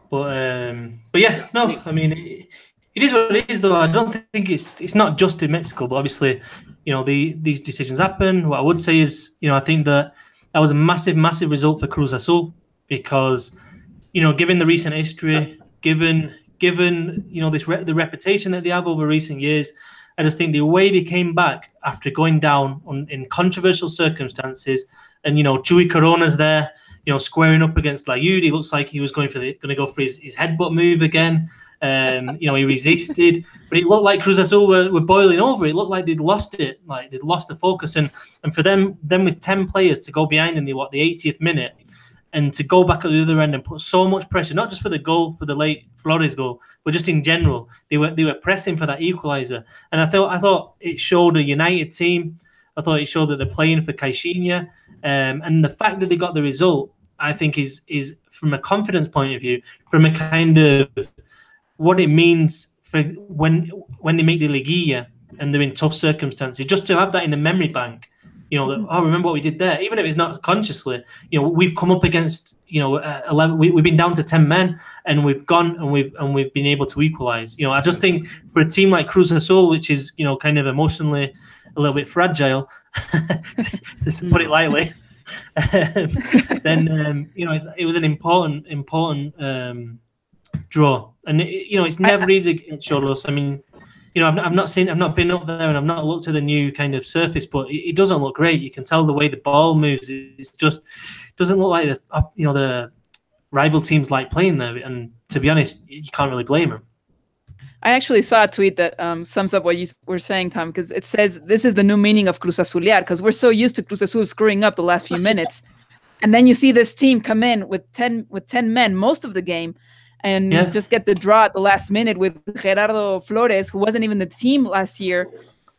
But yeah, no, I mean it is what it is. Though I don't think it's not just in Mexico, but obviously, these decisions happen. What I would say is, I think that was a massive result for Cruz Azul because, given the recent history, given the reputation that they have over recent years, I just think the way they came back after going down in controversial circumstances, and Chuy Corona's there, squaring up against Layud. He looks like he was going to go for his headbutt move again. He resisted, but it looked like Cruz Azul were boiling over. It looked like they'd lost it, like they'd lost the focus. And for them with 10 players to go behind in the 80th minute and to go back at the other end and put so much pressure, not just for the goal, for the late Flores goal, but just in general, they were pressing for that equaliser. And I thought it showed a united team. I thought it showed that they're playing for Caixinha. And the fact that they got the result, I think, is from a confidence point of view, from a kind of what it means for when they make the Liguilla and they're in tough circumstances, just to have that in the memory bank, that, remember what we did there, even if it's not consciously, we've come up against, 11, we've been down to 10 men and we've gone and we've been able to equalize. I just think for a team like Cruz Azul, which is, kind of emotionally a little bit fragile, to put it lightly, then it was an important draw, and it's never easy against Cholos. I mean, I've not been up there, and I've not looked at the new kind of surface, but it doesn't look great. You can tell the way the ball moves. It just doesn't look like the rival teams like playing there. And to be honest, you can't really blame them. I actually saw a tweet that sums up what you were saying, Tom, because it says this is the new meaning of Cruz Azulear, because we're so used to Cruz Azul screwing up the last few minutes. And then you see this team come in with 10 men most of the game and just get the draw at the last minute with Gerardo Flores, who wasn't even the team last year.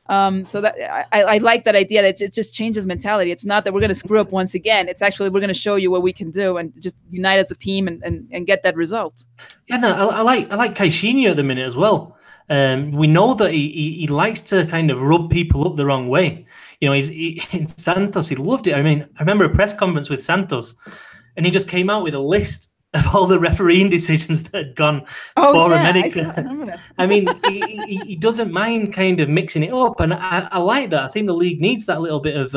So that I like that idea that it just changes mentality. It's not that we're going to screw up once again. It's actually we're going to show you what we can do and just unite as a team and get that result. Yeah, no, I like Caixinha at the minute as well. We know that he likes to kind of rub people up the wrong way. In Santos, he loved it. I mean, I remember a press conference with Santos, and he just came out with a list of all the refereeing decisions that had gone for America. I mean, he doesn't mind kind of mixing it up, and I like that. I think the league needs that little bit of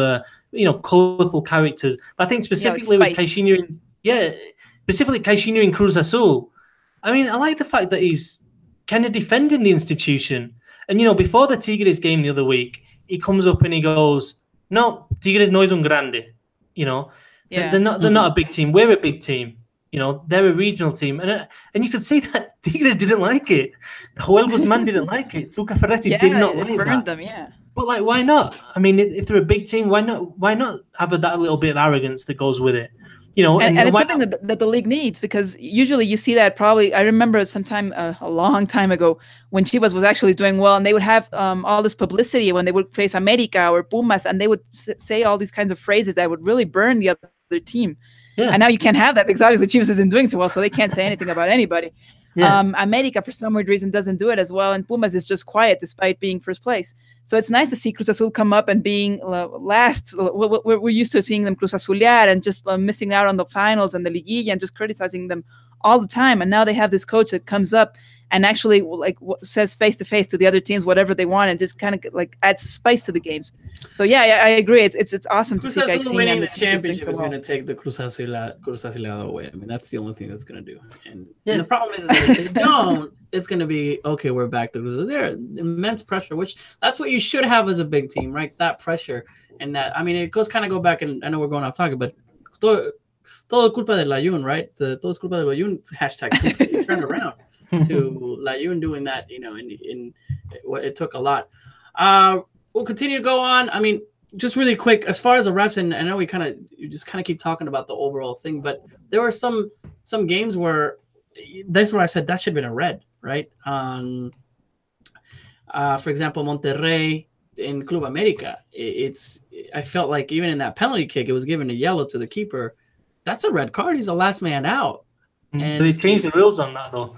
colourful characters. But I think specifically with Caixinha, specifically Caixinha in Cruz Azul. I mean, I like the fact that he's kind of defending the institution. And before the Tigres game the other week, he comes up and he goes, "No, Tigres no es un grande." They're not a big team. We're a big team. They're a regional team, and you could see that Tigres didn't like it. Joel Guzman didn't like it. Tuca Ferretti did not like burned that. them, But why not? I mean, if they're a big team, why not have that little bit of arrogance that goes with it? And it's something that the league needs, because usually you see that probably. I remember sometime a long time ago when Chivas was actually doing well, and they would have all this publicity when they would face America or Pumas, and they would say all these kinds of phrases that would really burn the other team. Yeah. And now you can't have that because obviously Chivas isn't doing too well, so they can't say anything about anybody. America, for some weird reason, doesn't do it as well, and Pumas is just quiet despite being first place. So it's nice to see Cruz Azul come up and being last. We're used to seeing them Cruz Azulear and just missing out on the finals and the Liguilla and just criticizing them all the time. And now they have this coach that comes up and actually says face to face to the other teams whatever they want and just kind of adds spice to the games. So I agree. It's awesome to see Cruz winning the championship is going to take the Cruz Azulado away. I mean, that's the only thing that's going to do. And the problem is that if they don't, it's going to be okay. We're back to Cruz Azul. There, immense pressure, which that's what you should have as a big team, right? That pressure and that. I mean, it goes back, and I know we're going off topic, but todo culpa de Layun, right? The todo culpa de Layun hashtag turned around to Layun doing that. It took a lot. We'll continue to go on. I mean, just really quick, as far as the refs, and I know you just keep talking about the overall thing, but there were some games where that's where I said that should have been a red, right? For example, Monterrey, in Club America. I felt like even in that penalty kick, it was given a yellow to the keeper. That's a red card. He's the last man out. And they changed the rules on that, though.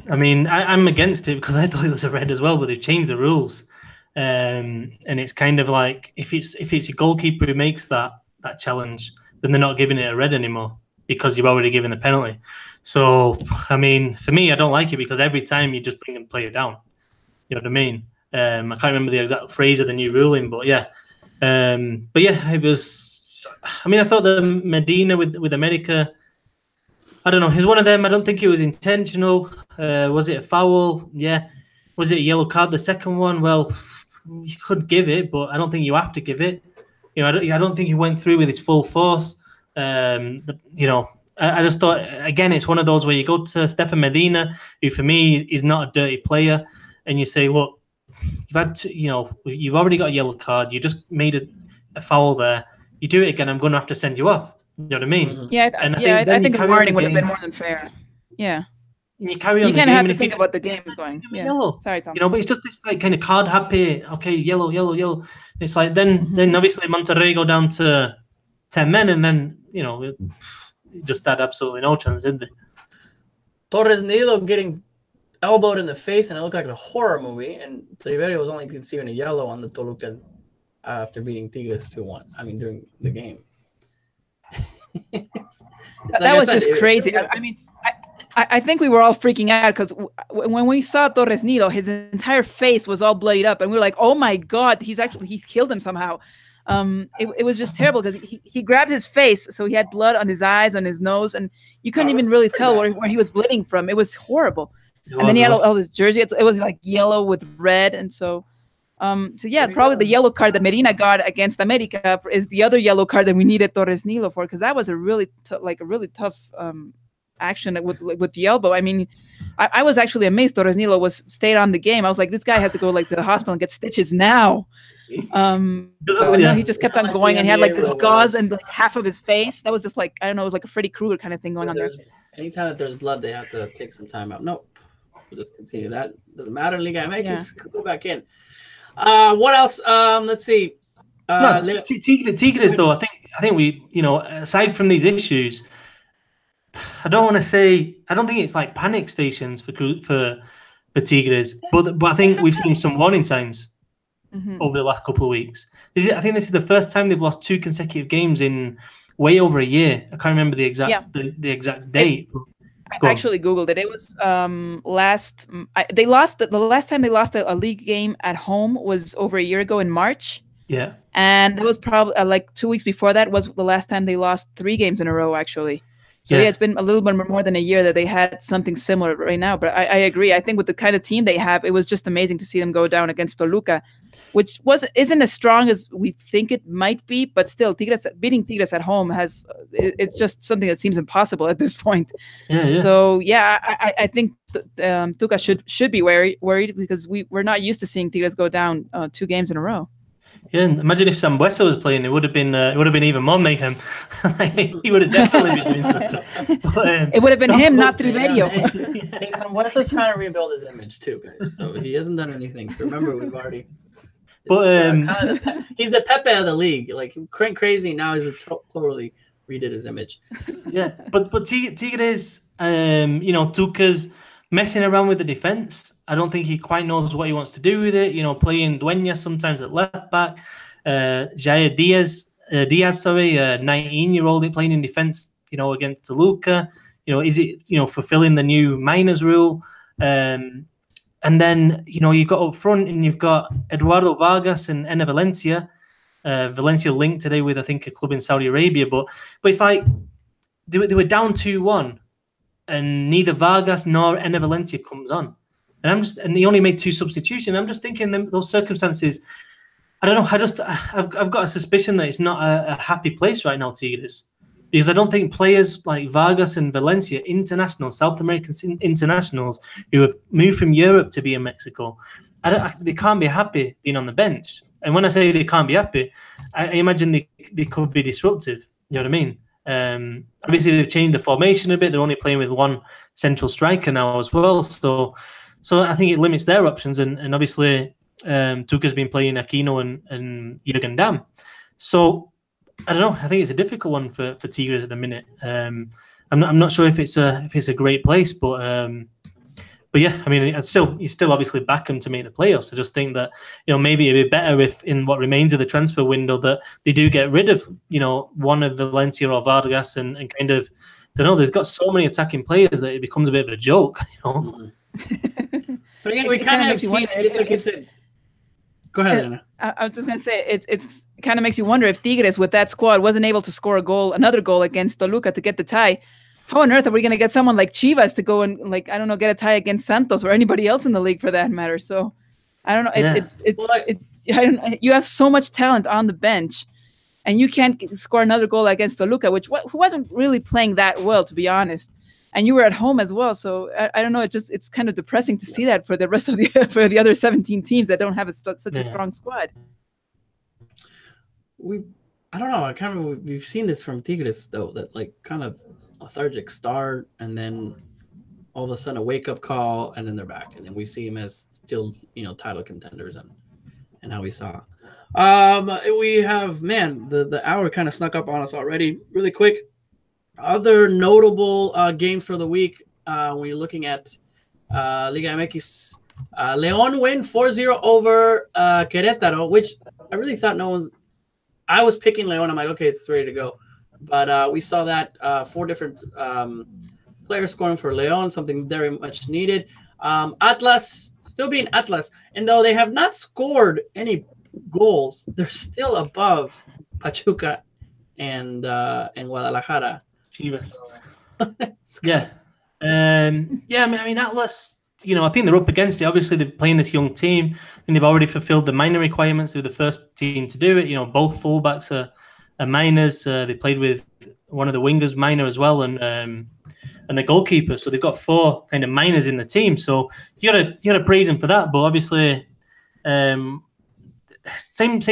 I mean, I'm against it because I thought it was a red as well, but they've changed the rules. And it's kind of like if it's a goalkeeper who makes that challenge, then they're not giving it a red anymore because you've already given a penalty. So, I mean, for me, I don't like it because every time you just bring a player down. You know what I mean? I can't remember the exact phrase of the new ruling, but yeah. It was. I mean, I thought the Medina with America. I don't know. He's one of them. I don't think it was intentional. Was it a foul? Yeah. Was it a yellow card? The second one? Well, you could give it, but I don't think you have to give it. You know, I don't think he went through with his full force. I just thought, again, it's one of those where you go to Stefan Medina, who for me is not a dirty player, and you say, look, you've already got a yellow card. You just made a foul there. You do it again, I'm going to have to send you off. You know what I mean? Mm-hmm. Yeah, I think a warning would have been more than fair. Yeah. You carry on. You kind of have to think about the game is going. Yeah. Yellow. Sorry, Tom. But it's just this like kind of card happy. Okay, yellow. It's like then obviously Monterrey go down to 10 men, and then it just had absolutely no chance, didn't they? Torres Nilo getting elbowed in the face, and it looked like a horror movie. And Triverio was only receiving a yellow on the Toluca after beating Tigres 2-1. I mean, during the game. That was just crazy. I mean, I think we were all freaking out because when we saw Torres Nilo, his entire face was all bloodied up, and we were like, "Oh my God, he's killed him somehow." It was just terrible because he grabbed his face, so he had blood on his eyes, on his nose, and you couldn't even really tell where he was bleeding from. It was horrible. And then he had all his jersey. It was like yellow with red, and so probably the yellow card that Medina got against America is the other yellow card that we needed Torres Nilo for, because that was a really tough action with the elbow. I mean, I was actually amazed Torres Nilo stayed on the game. I was like, this guy has to go to the hospital and get stitches now. He just kept on going, and he had like this gauze and like half of his face. That was just like, I don't know, it was like a Freddy Krueger kind of thing going on there. Anytime that there's blood, they have to take some time out. Nope. We'll just continue that. Doesn't matter. Liga MX, go back in. What else? Let's see. Tigres, though, I think we, aside from these issues, I don't think it's like panic stations for Tigres, but I think we've seen some warning signs over the last couple of weeks. I think this is the first time they've lost 2 consecutive games in way over a year. I can't remember the exact the exact date. I actually Googled it. It was the last time they lost a league game at home was over a year ago in March. Yeah. And it was probably like 2 weeks before that was the last time they lost 3 games in a row, actually. So it's been a little bit more than a year that they had something similar right now. But I agree. I think with the kind of team they have, it was just amazing to see them go down against Toluca, which isn't as strong as we think it might be, but still, beating Tigres at home it's just something that seems impossible at this point. Yeah. So I think Tuca should be worried because we're not used to seeing Tigres go down 2 games in a row. Yeah, and imagine if Sambuesa was playing; it would have been even more mayhem. He would have definitely been doing some stuff. But, it would have been him, not Triverio. Hey, Sambuesa's trying to rebuild his image too, guys. So he hasn't done anything. Remember, we've already. He's the Pepe of the league. Like crazy now. He's totally redid his image. Yeah, but Tigres, Tuca's messing around with the defense. I don't think he quite knows what he wants to do with it. Playing Dueñas sometimes at left back. Jair Diaz, a 19-year-old playing in defense, against Toluca. Is it, fulfilling the new minors rule? And then, you've got up front and you've got Eduardo Vargas and Enner Valencia. Valencia linked today with, I think, a club in Saudi Arabia. But it's like they were down 2-1 and neither Vargas nor Enner Valencia comes on. And he only made 2 substitutions. I'm just thinking those circumstances, I don't know. I've got a suspicion that it's not a happy place right now, Tigres. Because I don't think players like Vargas and Valencia, South American internationals who have moved from Europe to be in Mexico, they can't be happy being on the bench. And when I say they can't be happy, I imagine they could be disruptive. You know what I mean? Obviously, they've changed the formation a bit. They're only playing with 1 central striker now as well. So I think it limits their options. And obviously, Tuca's been playing Aquino and Jürgen Damm. So I don't know. I think it's a difficult one for Tigres at the minute. I'm not sure if it's a great place, but yeah, I mean, you still obviously back them to make the playoffs. I just think that maybe it'd be better if in what remains of the transfer window that they do get rid of one of Valencia or Vargas and kind of don't know. They've got so many attacking players that it becomes a bit of a joke. But again, we kind of have seen it. Like you said. Go ahead, Anna. I was just going to say, it kind of makes you wonder if Tigres with that squad wasn't able to score another goal against Toluca to get the tie. How on earth are we going to get someone like Chivas to go and get a tie against Santos or anybody else in the league for that matter? So I don't know. You have so much talent on the bench, and you can't score another goal against Toluca, who wasn't really playing that well, to be honest. And you were at home as well, so I don't know. It's kind of depressing to see that for the rest of for the other 17 teams that don't have such a strong squad. I don't know. We've seen this from Tigres though, that kind of lethargic start, and then all of a sudden a wake up call, and then they're back, and then we see them as still title contenders, and how we saw. We have the hour kind of snuck up on us already. Really quick. Other notable games for the week when you're looking at Liga MX, León win 4-0 over Querétaro, which I really thought I was picking León. I'm like, okay, it's ready to go. But we saw that 4 different players scoring for León, something very much needed. Atlas still being Atlas, and though they have not scored any goals, they're still above Pachuca and Guadalajara. Chivas. Yeah. I mean, Atlas, I think they're up against it. Obviously, they're playing this young team, and they've already fulfilled the minor requirements. They're the first team to do it. Both fullbacks are minors. They played with one of the wingers minor as well, and the goalkeeper. So they've got 4 kind of minors in the team. So you gotta praise them for that. But obviously, same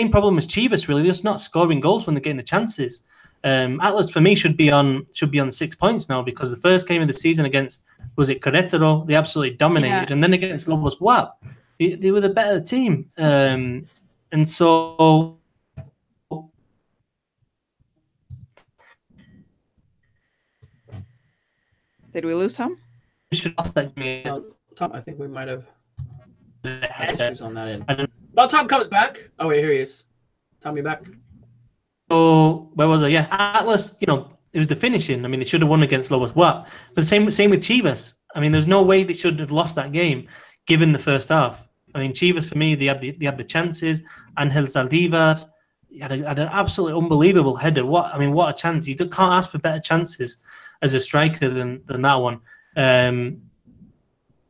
problem as Chivas. Really, they're just not scoring goals when they're getting the chances. Atlas for me should be on 6 points now, because the first game of the season against Querétaro, they absolutely dominated, and then against Lobos WAP, they were the better team, and so did we lose Tom? We should lost that game. No, Tom, I think we might have had issues on that end. Well, Tom comes back. Oh wait, here he is. Tom, you back? So where was I? Yeah, Atlas. It was the finishing. I mean, they should have won against Lobos WAP. But same with Chivas. I mean, there's no way they should have lost that game, given the first half. I mean, Chivas for me, they had the chances. Angel Zaldívar had an absolutely unbelievable header. What a chance! You can't ask for better chances as a striker than that one. And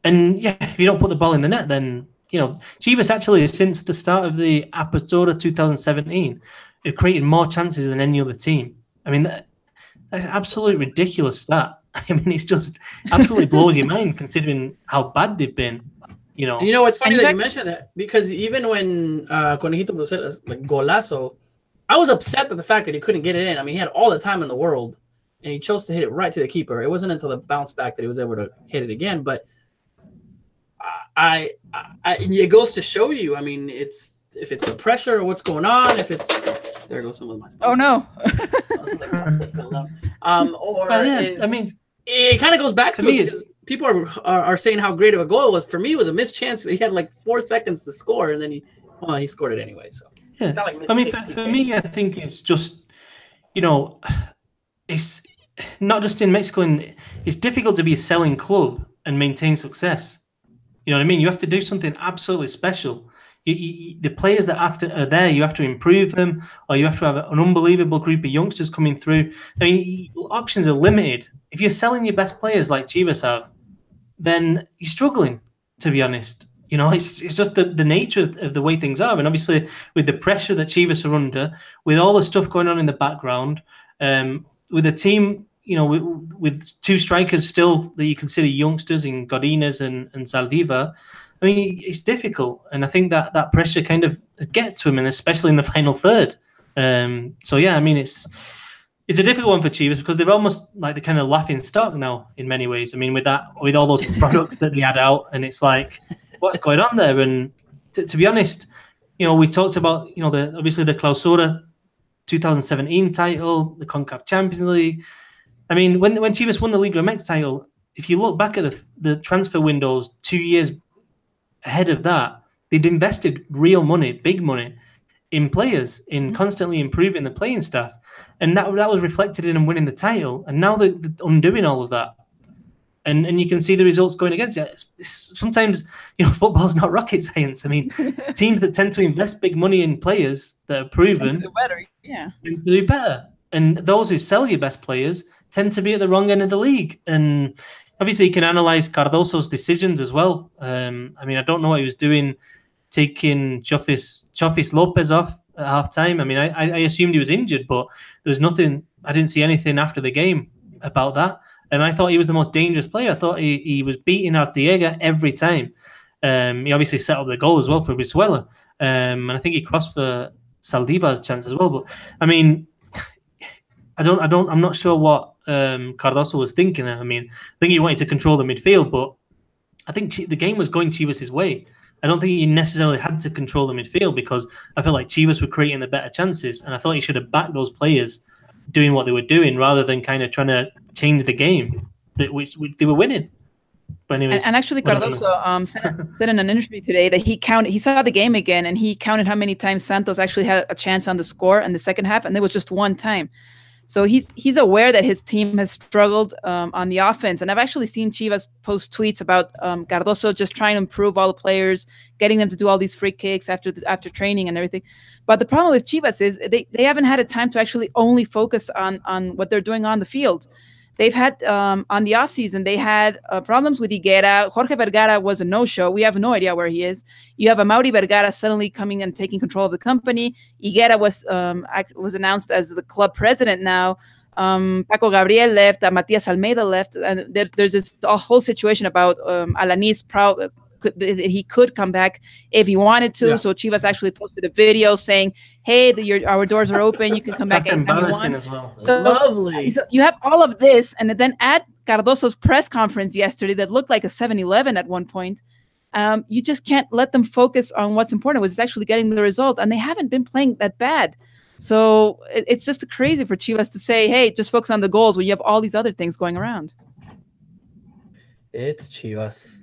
yeah, if you don't put the ball in the net, then Chivas actually, since the start of the Apertura 2017. It created more chances than any other team. I mean, that's an absolutely ridiculous stat. I mean, it's just absolutely blows your mind considering how bad they've been. It's funny that you mentioned that, because even when Conejito Bruselas golazo, I was upset at the fact that he couldn't get it in. I mean, he had all the time in the world, and he chose to hit it right to the keeper. It wasn't until the bounce back that he was able to hit it again. But it goes to show you. I mean, if it's the pressure or what's going on, there goes some of my. Oh no. It kind of goes back to it, because people are saying how great of a goal it was. For me, it was a missed chance. He had 4 seconds to score, and then he scored it anyway. So yeah, for me, I think it's just it's not just in Mexico. And it's difficult to be a selling club and maintain success. You know what I mean? You have to do something absolutely special. The players that are there, you have to improve them, or you have to have an unbelievable group of youngsters coming through. I mean, options are limited. If you're selling your best players like Chivas have, then you're struggling, to be honest. It's just the nature of the way things are. And obviously, with the pressure that Chivas are under, with all the stuff going on in the background, with a team, with 2 strikers still that you consider youngsters in Godinez and Zaldívar, I mean, it's difficult, and I think that pressure kind of gets to him, and especially in the final third. So yeah, I mean, it's a difficult one for Chivas, because they're almost like the kind of laughing stock now in many ways. I mean, with all those products that they had out, and it's like, what's going on there? And to be honest, we talked about obviously the Clausura 2017 title, the CONCACAF Champions League. I mean, when Chivas won the Liga MX title, if you look back at the transfer windows 2 years ahead of that, they'd invested real money, big money, in players, in constantly improving the playing staff, and that was reflected in them winning the title. And now they're undoing all of that, and you can see the results going against it. Sometimes football's not rocket science. I mean, teams that tend to invest big money in players that are proven tend to do better, tend to do better, and those who sell your best players tend to be at the wrong end of the league. And obviously, you can analyze Cardoso's decisions as well. I mean, I don't know what he was doing, taking Chofis Lopez off at halftime. I mean, I assumed he was injured, but there was nothing. I didn't see anything after the game about that. And I thought he was the most dangerous player. I thought he was beating Arteaga every time. He obviously set up the goal as well for Brizuela. And I think he crossed for Saldivar's chance as well. But I mean, I'm not sure what Cardoso was thinking there. I mean, I think he wanted to control the midfield, but I think the game was going Chivas' way. I don't think he necessarily had to control the midfield, because I felt like Chivas were creating the better chances, and I thought he should have backed those players doing what they were doing rather than kind of trying to change the game which they were winning. But anyways, and actually, Cardoso said in an interview today that he saw the game again, and he counted how many times Santos actually had a chance on the score in the second half, and there was just one time. So he's aware that his team has struggled on the offense. And I've actually seen Chivas post tweets about Cardoso just trying to improve all the players, getting them to do all these free kicks after training and everything. But the problem with Chivas is they haven't had a time to actually only focus on what they're doing on the field. They've had, on the offseason, they had problems with Higuera. Jorge Vergara was a no-show. We have no idea where he is. You have Amaury Vergara suddenly coming and taking control of the company. Higuera was announced as the club president now. Paco Gabriel left. Matias Almeida left. And there's this whole situation about Alanis he could come back if he wanted to. Yeah. So Chivas actually posted a video saying, "Hey, our doors are open. You can come back anytime you want." As well. So lovely. So you have all of this, and then at Cardoso's press conference yesterday, that looked like a 7-Eleven at one point. You just can't let them focus on what's important, which is actually getting the result, and they haven't been playing that bad. So it's just crazy for Chivas to say, "Hey, just focus on the goals," when you have all these other things going around. It's Chivas.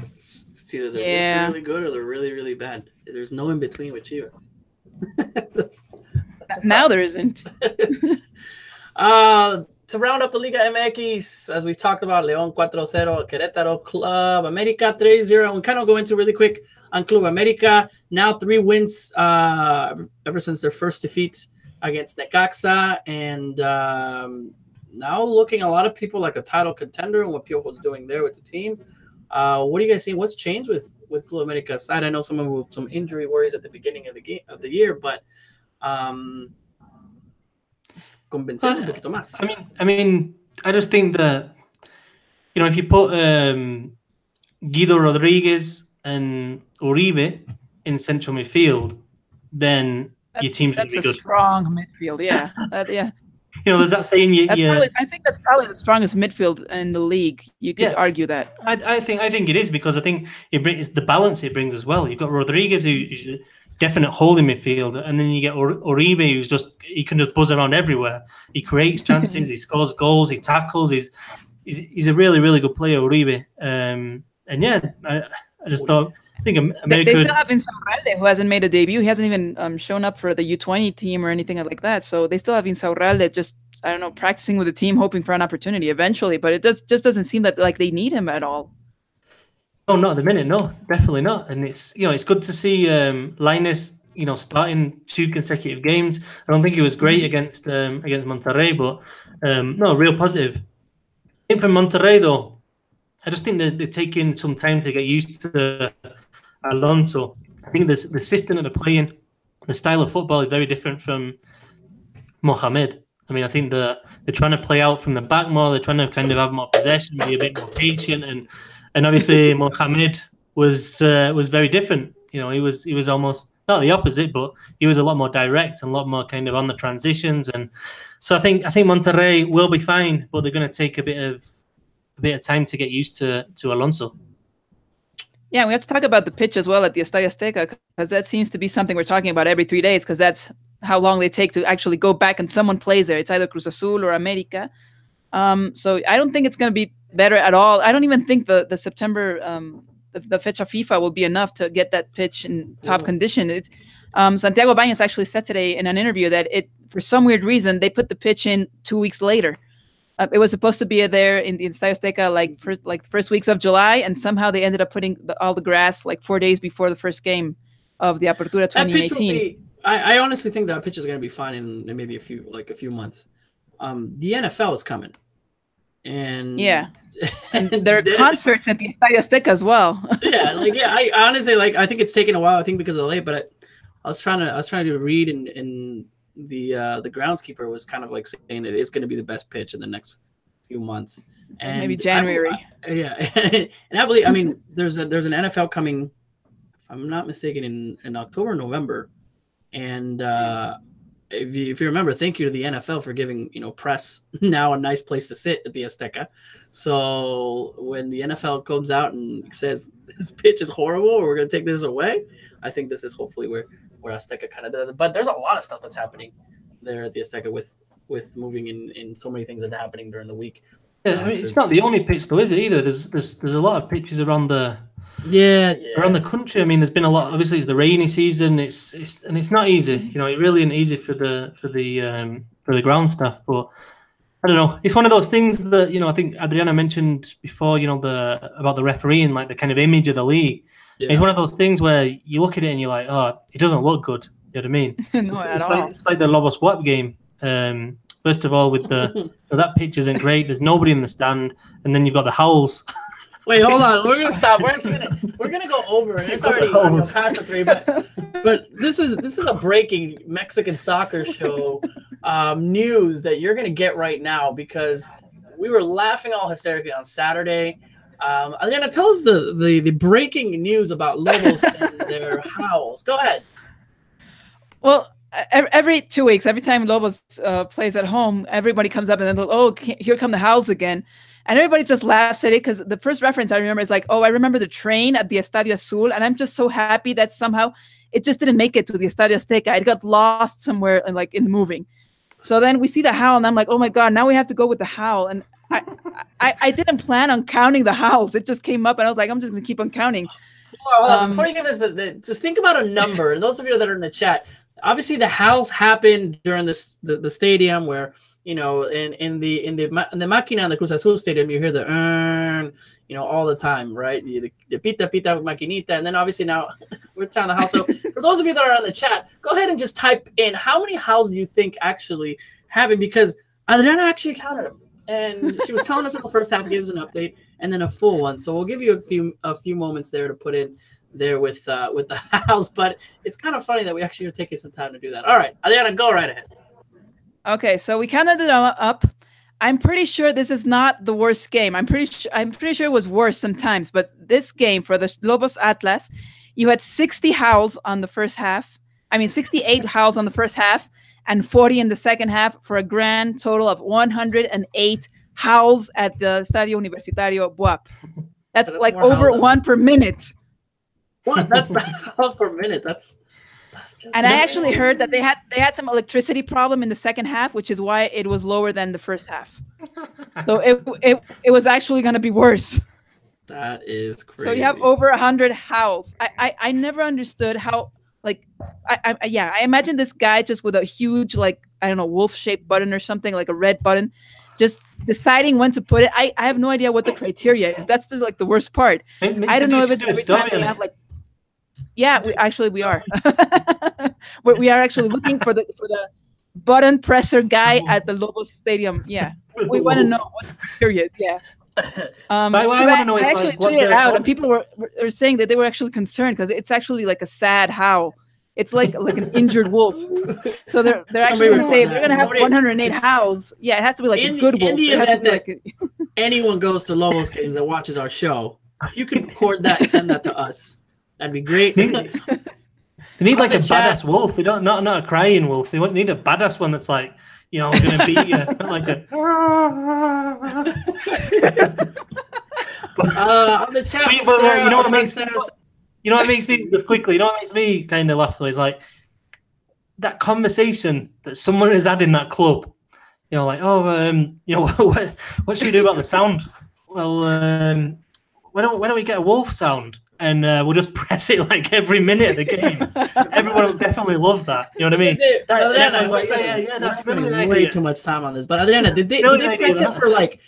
It's either they're really good or they're really, really bad. There's no in between with Chivas. Now there isn't. To round up the Liga MX, as we've talked about, León 4-0, Querétaro, Club América 3-0. And kind of go into really quick on Club América. Now 3 wins ever since their first defeat against Necaxa. And now looking a lot of people like a title contender and what Piojo's doing there with the team. What are you guys seeing? What's changed with Club América's side? I know some of them with some injury worries at the beginning of the year, but convencer un poquito más. I mean, I just think that if you put Guido Rodriguez and Uribe in central midfield, then your team's going to be good. That's a strong midfield, yeah. Yeah. There's that saying. I think that's probably the strongest midfield in the league. You could argue that. I think it is, because I think it's the balance it brings as well. You've got Rodriguez, who's a definite holding midfield, and then you get Uribe, he can just buzz around everywhere. He creates chances, he scores goals, he tackles. He's a really, really good player, Uribe. And yeah, I just thought. I think America they still have Insaurralde, who hasn't made a debut. He hasn't even shown up for the U20 team or anything like that. So they still have Insaurralde just, I don't know, practicing with the team, hoping for an opportunity eventually. But it just doesn't seem that like they need him at all. No, not at the minute. No, definitely not. And it's it's good to see Linus starting 2 consecutive games. I don't think he was great against Monterrey, but no, real positive. I think from Monterrey though, I just think that they're taking some time to get used to Alonso. I think the system that they're playing, the style of football is very different from Mohamed. I mean, I think they're trying to play out from the back more. They're trying to kind of have more possession, be a bit more patient, and obviously Mohamed was very different. He was almost not the opposite, but he was a lot more direct and a lot more kind of on the transitions. And so I think Monterrey will be fine, but they're going to take a bit of time to get used to Alonso. Yeah, we have to talk about the pitch as well at the Estadio Azteca, because that seems to be something we're talking about every 3 days, because that's how long they take to actually go back and someone plays there. It's either Cruz Azul or America. So I don't think it's going to be better at all. I don't even think the September the Fecha FIFA will be enough to get that pitch in top condition. It's, Santiago Baños actually said today in an interview that for some weird reason, they put the pitch in 2 weeks later. It was supposed to be there in the Estadio Azteca first weeks of July, and somehow they ended up putting all the grass 4 days before the first game of the Apertura 2018. I honestly think that pitch is going to be fine in maybe a few months. The NFL is coming, and and there are concerts at the Estadio Azteca as well. I honestly I think it's taken a while. I think because of the late, but I was trying to do a read, and the groundskeeper was kind of saying it is going to be the best pitch in the next few months, and maybe January. And I believe. I mean, there's an NFL coming, if I'm not mistaken, in October, November, and if you remember, thank you to the NFL for giving press now a nice place to sit at the Azteca. So when the NFL comes out and says this pitch is horrible, or we're going to take this away, I think this is hopefully where Azteca kind of does it. But there's a lot of stuff that's happening there at the Azteca with moving in so many things that are happening during the week. Yeah, I mean, it's not the only pitch though, is it either? There's a lot of pitches around the around the country. I mean, there's been a lot. Obviously, it's the rainy season. It's not easy. It really isn't easy for the ground staff. But I don't know. It's one of those things that I think Adriana mentioned before. About the refereeing, the kind of image of the league. Yeah. It's one of those things where you look at it and you're like, oh, it doesn't look good. You know what I mean? It's like the Lobos WAP game. First of all, with that pitch isn't great. There's nobody in the stand, and then you've got the howls. Wait, hold on. We're gonna stop. We're gonna go over it. It's already past the 3, but this is a breaking Mexican soccer show news that you're gonna get right now, because we were laughing all hysterically on Saturday. Adriana, tell us the breaking news about Lobos and their howls. Go ahead. Well, every 2 weeks, every time Lobos plays at home, everybody comes up and then, here come the howls again. And everybody just laughs at it, because the first reference I remember is I remember the train at the Estadio Azul, and I'm just so happy that somehow it just didn't make it to the Estadio Azteca. It got lost somewhere in moving. So then we see the howl, and I'm like, oh my God, now we have to go with the howl. And I didn't plan on counting the howls. It just came up, and I was like, I'm just going to keep on counting. Hold on. Before you give us just think about a number, and those of you that are in the chat, obviously the howls happened during the stadium where, in the Máquina in the Cruz Azul Stadium, you hear the all the time, right? The pita maquinita, and then obviously now we're telling the house. So for those of you that are on the chat, go ahead and just type in how many howls do you think actually happened, because Adriana actually counted them, and she was telling us in the first half, gave us an update, and then a full one. So we'll give you a few moments there to put in there with the howls, but it's kind of funny that we actually are taking some time to do that. All right, Adriana, go right ahead. Okay, so we counted it up. I'm pretty sure this is not the worst game. I'm pretty sure it was worse sometimes, but this game for the Lobos Atlas, you had 60 howls on the first half. 68 howls on the first half and 40 in the second half, for a grand total of 108 howls at the Estadio Universitario BUAP. That's over one per minute. What? That's not howl per minute. And I actually heard that they had some electricity problem in the second half, which is why it was lower than the first half. So it was actually going to be worse. That is crazy. So you have over 100 howls. I never understood how, I imagine this guy just with a huge, wolf-shaped button or something, like a red button, just deciding when to put it. I have no idea what the criteria is. That's just the worst part. I don't know if it's every time they have Yeah, we are. We are actually looking for the button presser guy at the Lobos Stadium. Yeah, we want to know what the criteria is. Yeah. I actually tweeted it out, and people were saying that they were actually concerned, because it's actually a sad howl. It's like an injured wolf. So they're actually going to say, if they're going to have 108 howls, it has to be a good wolf. In the event that anyone goes to Lobos games that watches our show, if you could record that and send that to us, that'd be great. They need a badass wolf. They don't not a crying wolf. They need a badass one that's going to beat you. On the chat, You know what makes me just quickly. You know what makes me kind of laugh though is like that conversation that someone has had in that club. You know, like, what should we do about the sound? Well, why don't we get a wolf sound and we'll just press it like every minute of the game. Everyone will definitely love that. You know what I mean? That's way too much time on this. But Adriana, did they press it for like?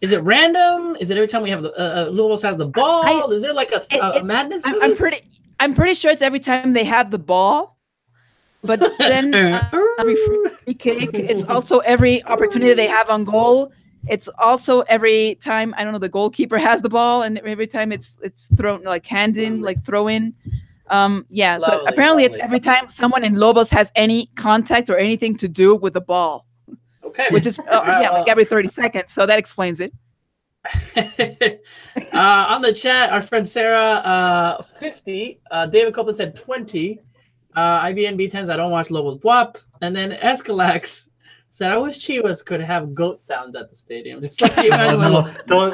Is it random? Is it every time we have the Lobos has the ball? Is there like a madness to this? I'm pretty sure it's every time they have the ball. But then every free kick, it's also every opportunity they have on goal. It's also every time, I don't know, the goalkeeper has the ball, and every time it's thrown, like hand in, like throw in. So apparently it's every time someone in Lobos has any contact or anything to do with the ball. Okay. Which is like every 30 seconds. So that explains it. On the chat, our friend Sarah, 50. David Copeland said 20. IBN B10s, I don't watch Lobos Buap. And then Escalax said, I wish Chivas could have goat sounds at the stadium. Just like don't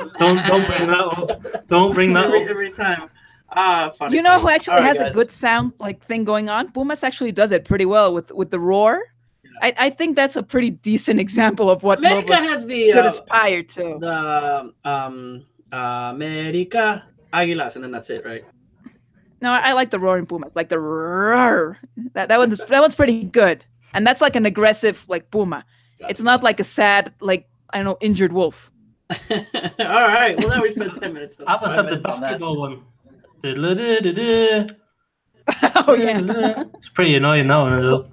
bring that up. Don't bring that up every time. Funny. You know who actually has a good sound like thing going on? Pumas actually does it pretty well with the roar. I think that's a pretty decent example of what America has should aspire to. The America Águilas, and then that's it, right? No, I like the roaring Pumas, like the roar. That one's pretty good, and that's like an aggressive like Puma. It's not like a sad like I don't know injured wolf. All right, well now we spent 10 minutes. Atlas have the basketball one. Oh yeah, it's pretty annoying that one though.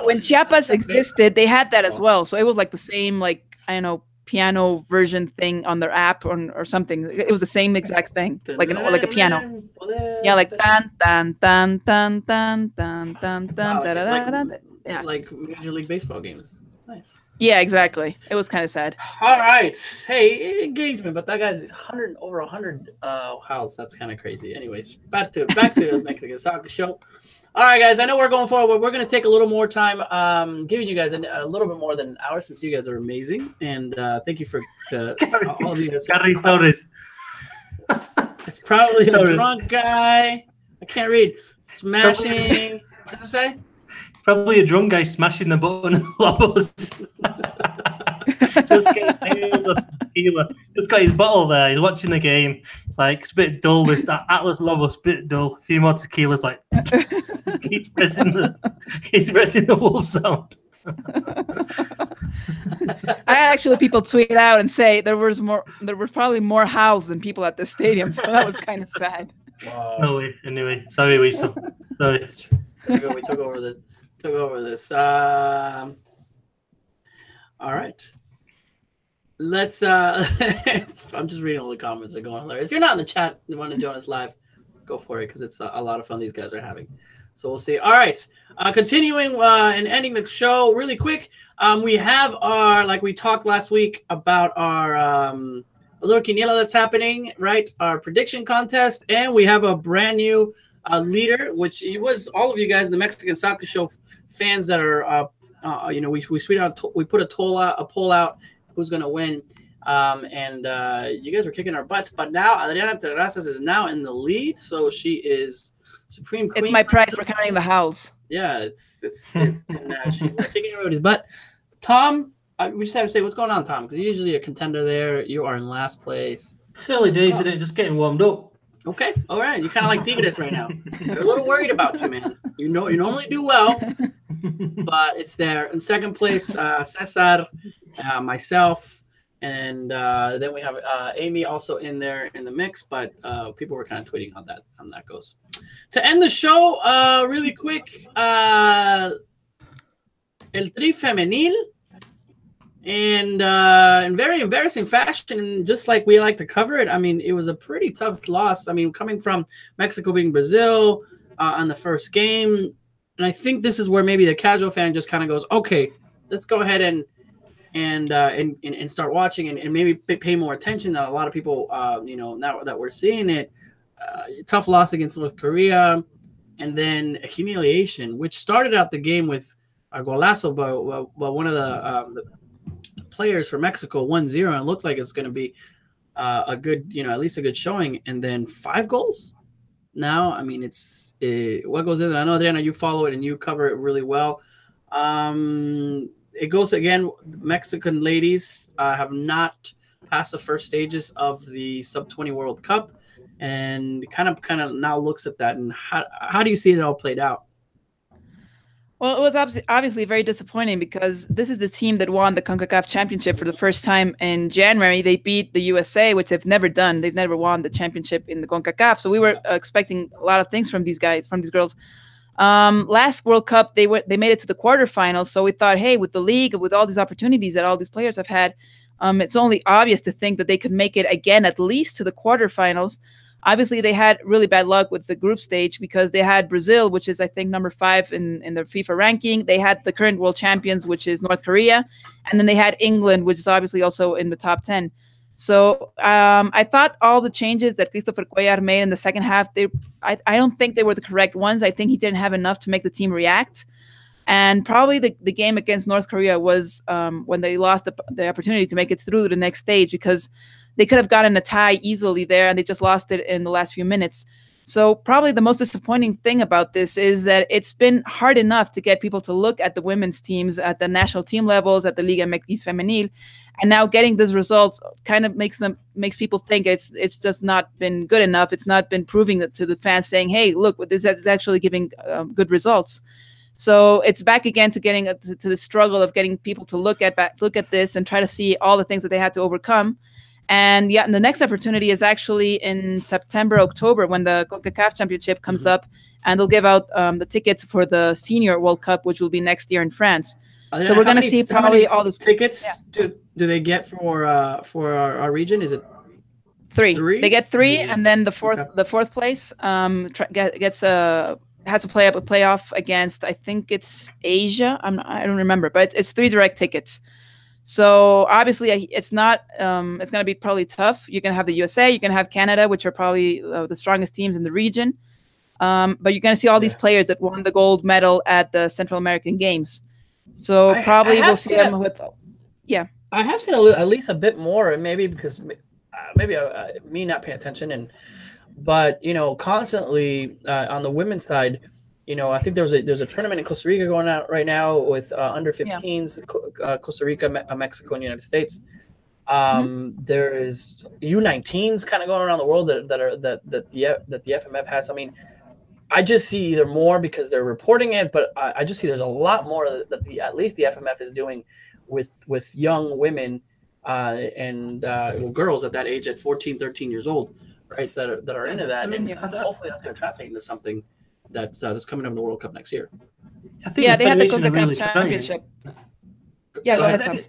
When Chiapas existed, they had that as well. So it was like the same, like, I don't know, piano version thing on their app or something. It was the same exact thing, like a piano. Yeah, like tan tan tan tan tan tan tan tan. Yeah, like Major League Baseball games. Nice. Yeah, exactly. It was kind of sad. All right, hey, engagement, but that guy's over 100 house. That's kind of crazy. Anyways, back to Mexican Soccer Show. All right, guys, I know we're going forward, but we're going to take a little more time giving you guys a little bit more than an hour since you guys are amazing. And thank you for all of you guys. It's probably a drunk guy. I can't read. Smashing. What does it say? Probably a drunk guy smashing the button of Lobos. Just got his bottle there. He's watching the game. It's like it's a bit dull. This Atlas Lobos, a bit dull. A few more tequilas. Like he's pressing the wolf sound. I had actually people tweet out and say there were probably more howls than people at the stadium. So that was kind of sad. Wow. No way. Anyway, sorry, Weasel. Sorry. There we go. We took over this. All right. Let's I'm just reading all the comments that are going hilarious. If you're not in the chat and want to join us live, go for it because it's a lot of fun these guys are having. So we'll see. All right. Continuing and ending the show really quick. We have our, like we talked last week about our little quiniela that's happening, right? Our prediction contest, and we have a brand new leader, which it was all of you guys, the Mexican Soccer Show fans that are we put a poll out who's going to win. And you guys were kicking our butts. But now Adriana Terrazas is now in the lead. So she is supreme queen. It's my prize for counting the house. Yeah, it's she's kicking everybody's butt. Tom, we just have to say, what's going on, Tom? Because you're usually a contender there. You are in last place. It's early days, isn't it? Just getting warmed up. Okay, all right. You're kind of like Tigres right now. They're a little worried about you, man. You normally do well, but it's there. In second place, Cesar, myself, and then we have Amy also in there in the mix. But people were kind of tweeting on that goes. To end the show, really quick, El Tri Femenil. And in very embarrassing fashion, just like we like to cover it, I mean, it was a pretty tough loss. I mean, coming from Mexico beating Brazil on the first game. And I think this is where maybe the casual fan just kind of goes, okay, let's go ahead and start watching and maybe pay more attention. That a lot of people, now that we're seeing it, tough loss against North Korea, and then a humiliation, which started out the game with a golazo by one of the players for Mexico 1-0, and it looked like it's going to be a good, at least a good showing, and then 5 goals. Now, I mean, it's what goes in. I know, Adriana, you follow it and you cover it really well. It goes again. Mexican ladies have not passed the first stages of the Sub-20 World Cup, and kind of now looks at that. And how do you see it all played out? Well, it was obviously very disappointing because this is the team that won the CONCACAF championship for the first time in January. They beat the USA, which they've never done. They've never won the championship in the CONCACAF. So we were expecting a lot of things from these guys, from these girls. Last World Cup, they made it to the quarterfinals. So we thought, hey, with the league, with all these opportunities that all these players have had, it's only obvious to think that they could make it again, at least to the quarterfinals. Obviously, they had really bad luck with the group stage because they had Brazil, which is, I think, number 5 in the FIFA ranking. They had the current world champions, which is North Korea. And then they had England, which is obviously also in the top 10. So I thought all the changes that Christopher Cuellar made in the second half, I don't think they were the correct ones. I think he didn't have enough to make the team react. And probably the game against North Korea was when they lost the opportunity to make it through to the next stage, because they could have gotten a tie easily there, and they just lost it in the last few minutes. So probably the most disappointing thing about this is that it's been hard enough to get people to look at the women's teams at the national team levels, at the Liga MX Femenil, and now getting these results kind of makes people think it's just not been good enough. It's not been proving it to the fans, saying, "Hey, look, this is actually giving good results." So it's back again to getting to the struggle of getting people to look at this and try to see all the things that they had to overcome. And yeah, and the next opportunity is actually in September, October, when the CONCACAF Championship comes up, and they'll give out the tickets for the Senior World Cup, which will be next year in France. So we're going to see probably all those tickets. Yeah. Do they get for our region? Is it 3? They get 3, and then the fourth place has to play up a playoff against, I think it's Asia. I don't remember, but it's 3 direct tickets. So obviously it's not, it's going to be probably tough. You're going to have the USA, you're going to have Canada, which are probably the strongest teams in the region. But you're going to see all these players that won the gold medal at the Central American Games. So probably we'll see them with, I have seen at least a bit more, and maybe because me not paying attention, but constantly on the women's side, I think there's a tournament in Costa Rica going on right now with under 15s, Costa Rica, Mexico, and United States. There is U19s kind of going around the world that the FMF has. I mean, I just see either more because they're reporting it, but I just see there's a lot more that at least the FMF is doing with young women and girls at that age, at 14, 13 years old, right? That are into that, and hopefully that's going to translate into something that's coming up in the World Cup next year. I think they had the CONCACAF Championship. Yeah, go ahead, Tom.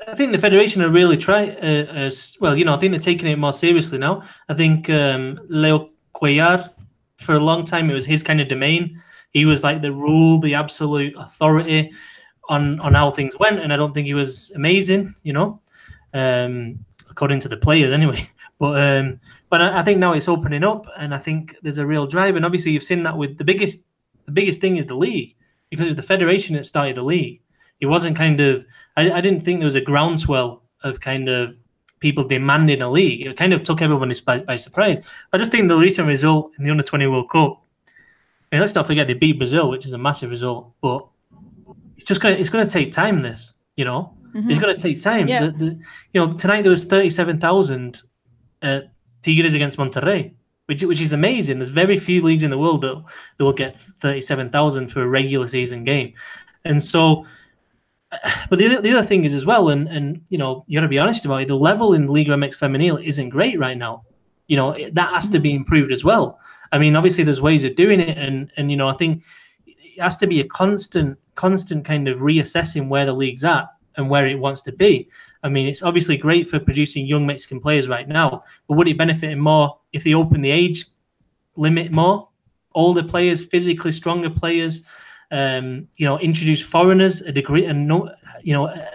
I think the Federation are really trying as well. I think they're taking it more seriously now. I think Leo Cuellar, for a long time, it was his kind of domain. He was like the rule, the absolute authority on how things went, and I don't think he was amazing, according to the players anyway. But I think now it's opening up, and I think there's a real drive. And obviously, you've seen that with the biggest thing is the league, because it was the Federation that started the league. It wasn't kind of, I didn't think there was a groundswell of kind of people demanding a league. It kind of took everyone by surprise. I just think the recent result in the Under-20 World Cup, let's not forget they beat Brazil, which is a massive result, but it's going to take time. It's going to take time. Yeah. Tonight there was 37,000 Tigres against Monterrey, which is amazing. There's very few leagues in the world that will get 37,000 for a regular season game, and so. But the other thing is as well, and you got to be honest about it. The level in Liga MX Femenil isn't great right now. That has to be improved as well. I mean, obviously there's ways of doing it, and I think it has to be a constant kind of reassessing where the league's at and where it wants to be. I mean, it's obviously great for producing young Mexican players right now, but would it benefit him more if they open the age limit more? Older players, physically stronger players, introduce foreigners, an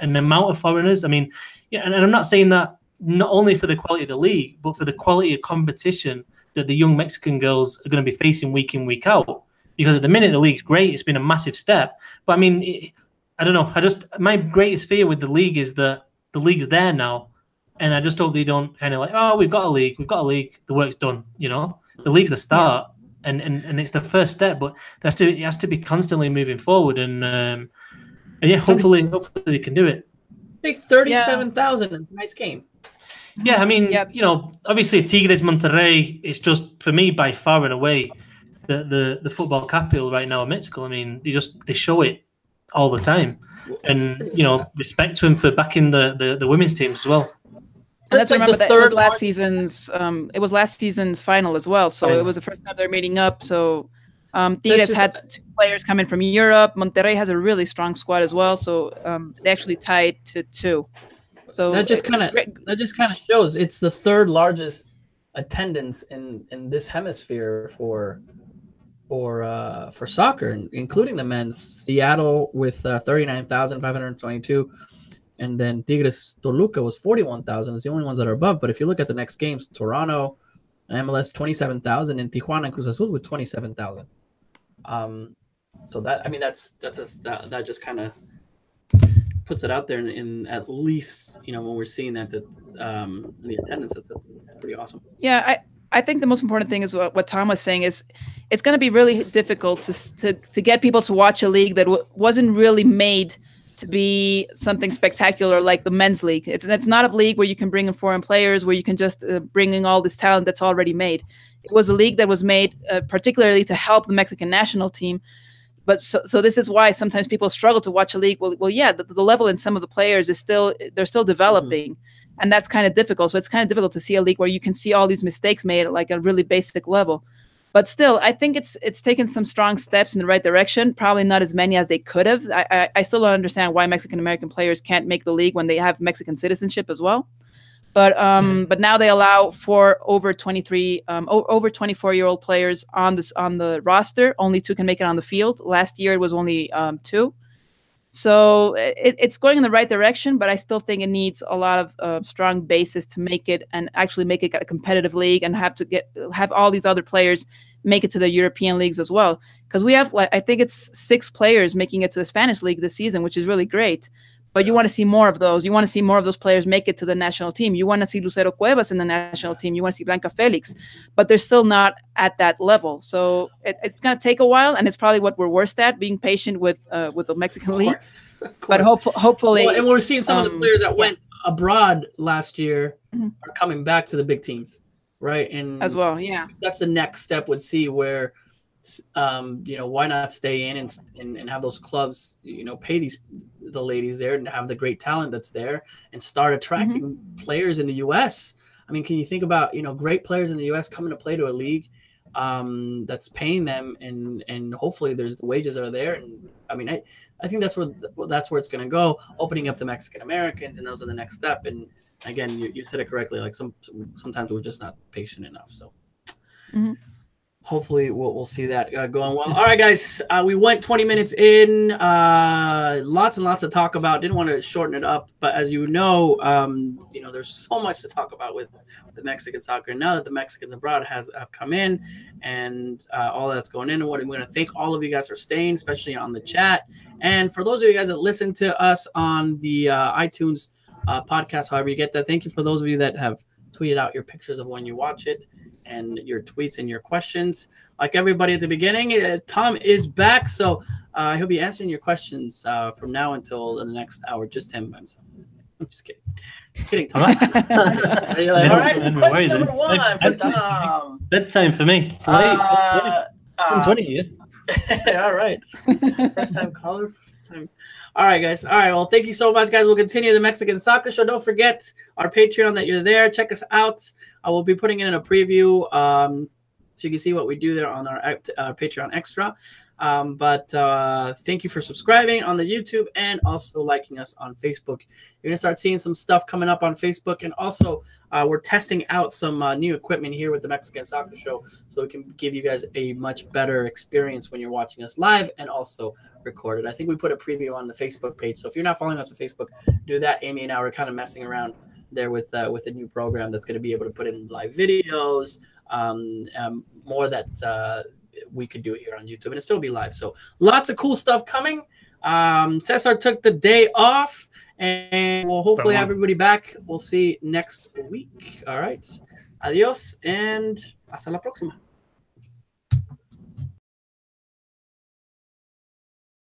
amount of foreigners. I mean, and I'm not saying that not only for the quality of the league, but for the quality of competition that the young Mexican girls are going to be facing week in, week out. Because at the minute, the league's great. It's been a massive step. But I mean, I don't know. My greatest fear with the league is that the league's there now, And I just hope they don't kind of like, oh, we've got a league, the work's done. You know, the league's the start, and it's the first step, but it has to be constantly moving forward, and yeah, hopefully they can do it. Say 37,000 in tonight's game. Yeah, I mean, you know, obviously Tigres Monterrey is just, for me, by far and away the football capital right now in Mexico. I mean, they show it all the time, and you know, respect to him for backing the women's team as well. And let's remember that it was last season's final as well. So it was the first time they're meeting up. So Tigres had 2 players coming from Europe. Monterrey has a really strong squad as well. So they actually tied to 2. So that just kind of shows it's the 3rd largest attendance in this hemisphere for soccer, including the men's. Seattle with 39,522, and then Tigres Toluca was 41,000. It's the only ones that are above. But if you look at the next games, Toronto and MLS 27,000, and Tijuana and Cruz Azul with 27,000. So that just kind of puts it out there in at least, you know, when we're seeing that the attendance, that's pretty awesome. Yeah, I think the most important thing is what Tom was saying is it's going to be really difficult to get people to watch a league that wasn't really made to be something spectacular like the men's league. It's not a league where you can bring in foreign players, where you can just bring in all this talent that's already made. It was a league that was made particularly to help the Mexican national team. But so this is why sometimes people struggle to watch a league. Well, yeah, the level in some of the players they're still developing, and that's kind of difficult. So it's kind of difficult to see a league where you can see all these mistakes made at like a really basic level. But still, I think it's taken some strong steps in the right direction. Probably not as many as they could have. I still don't understand why Mexican American players can't make the league when they have Mexican citizenship as well. But now they allow for over 24-year-old players on the roster. Only 2 can make it on the field. Last year it was only 2. So it's going in the right direction, but I still think it needs a lot of strong basis to make it and actually make it a competitive league, and have all these other players make it to the European leagues as well. Because we have, I think it's 6 players making it to the Spanish league this season, which is really great. But you want to see more of those. You want to see more of those players make it to the national team. You want to see Lucero Cuevas in the national team. You want to see Blanca Felix. But they're still not at that level. So it's going to take a while, and it's probably what we're worst at, being patient with the Mexican leagues. But hopefully... Well, and we're seeing some of the players that went abroad last year are coming back to the big teams, right? And as well, yeah. That's the next step would see where... you know, why not stay in and have those clubs, you know, pay the ladies there and have the great talent that's there and start attracting players in the U.S. I mean, can you think about, you know, great players in the U.S. coming to play to a league that's paying them, and hopefully there's the wages are there. And I mean, I think that's where it's going to go, opening up to Mexican Americans, and those are the next step. And again, you said it correctly. Like sometimes we're just not patient enough. So. Hopefully we'll see that going well. All right, guys, we went 20 minutes in. Lots and lots to talk about. Didn't want to shorten it up, but as you know, there's so much to talk about with Mexican soccer. Now that the Mexicans abroad have come in, and all that's going in, and I'm going to thank all of you guys for staying, especially on the chat. And for those of you guys that listen to us on the iTunes podcast, however you get that, thank you for those of you that have tweeted out your pictures of when you watch it, and your tweets and your questions. Like everybody at the beginning, Tom is back, so he'll be answering your questions from now until the next hour. Just him by himself. I'm just kidding. Just kidding, Tom. All right, question number 1 for Tom. Bedtime for me. It's late. 20 here. All right. First time caller. All right, guys. All right. Well, thank you so much, guys. We'll continue the Mexican Soccer Show. Don't forget our Patreon that you're there. Check us out. I will be putting in a preview so you can see what we do there on our Patreon Extra. But thank you for subscribing on the YouTube and also liking us on Facebook. You're going to start seeing some stuff coming up on Facebook. And also, we're testing out some new equipment here with the Mexican Soccer Show so we can give you guys a much better experience when you're watching us live and also recorded. I think we put a preview on the Facebook page. So if you're not following us on Facebook, do that. Amy and I are kind of messing around there with a new program that's going to be able to put in live videos, more that we could do here on YouTube, and it still be live. So lots of cool stuff coming. Cesar took the day off, and we'll hopefully have everybody back. We'll see next week. All right. Adios, and hasta la próxima.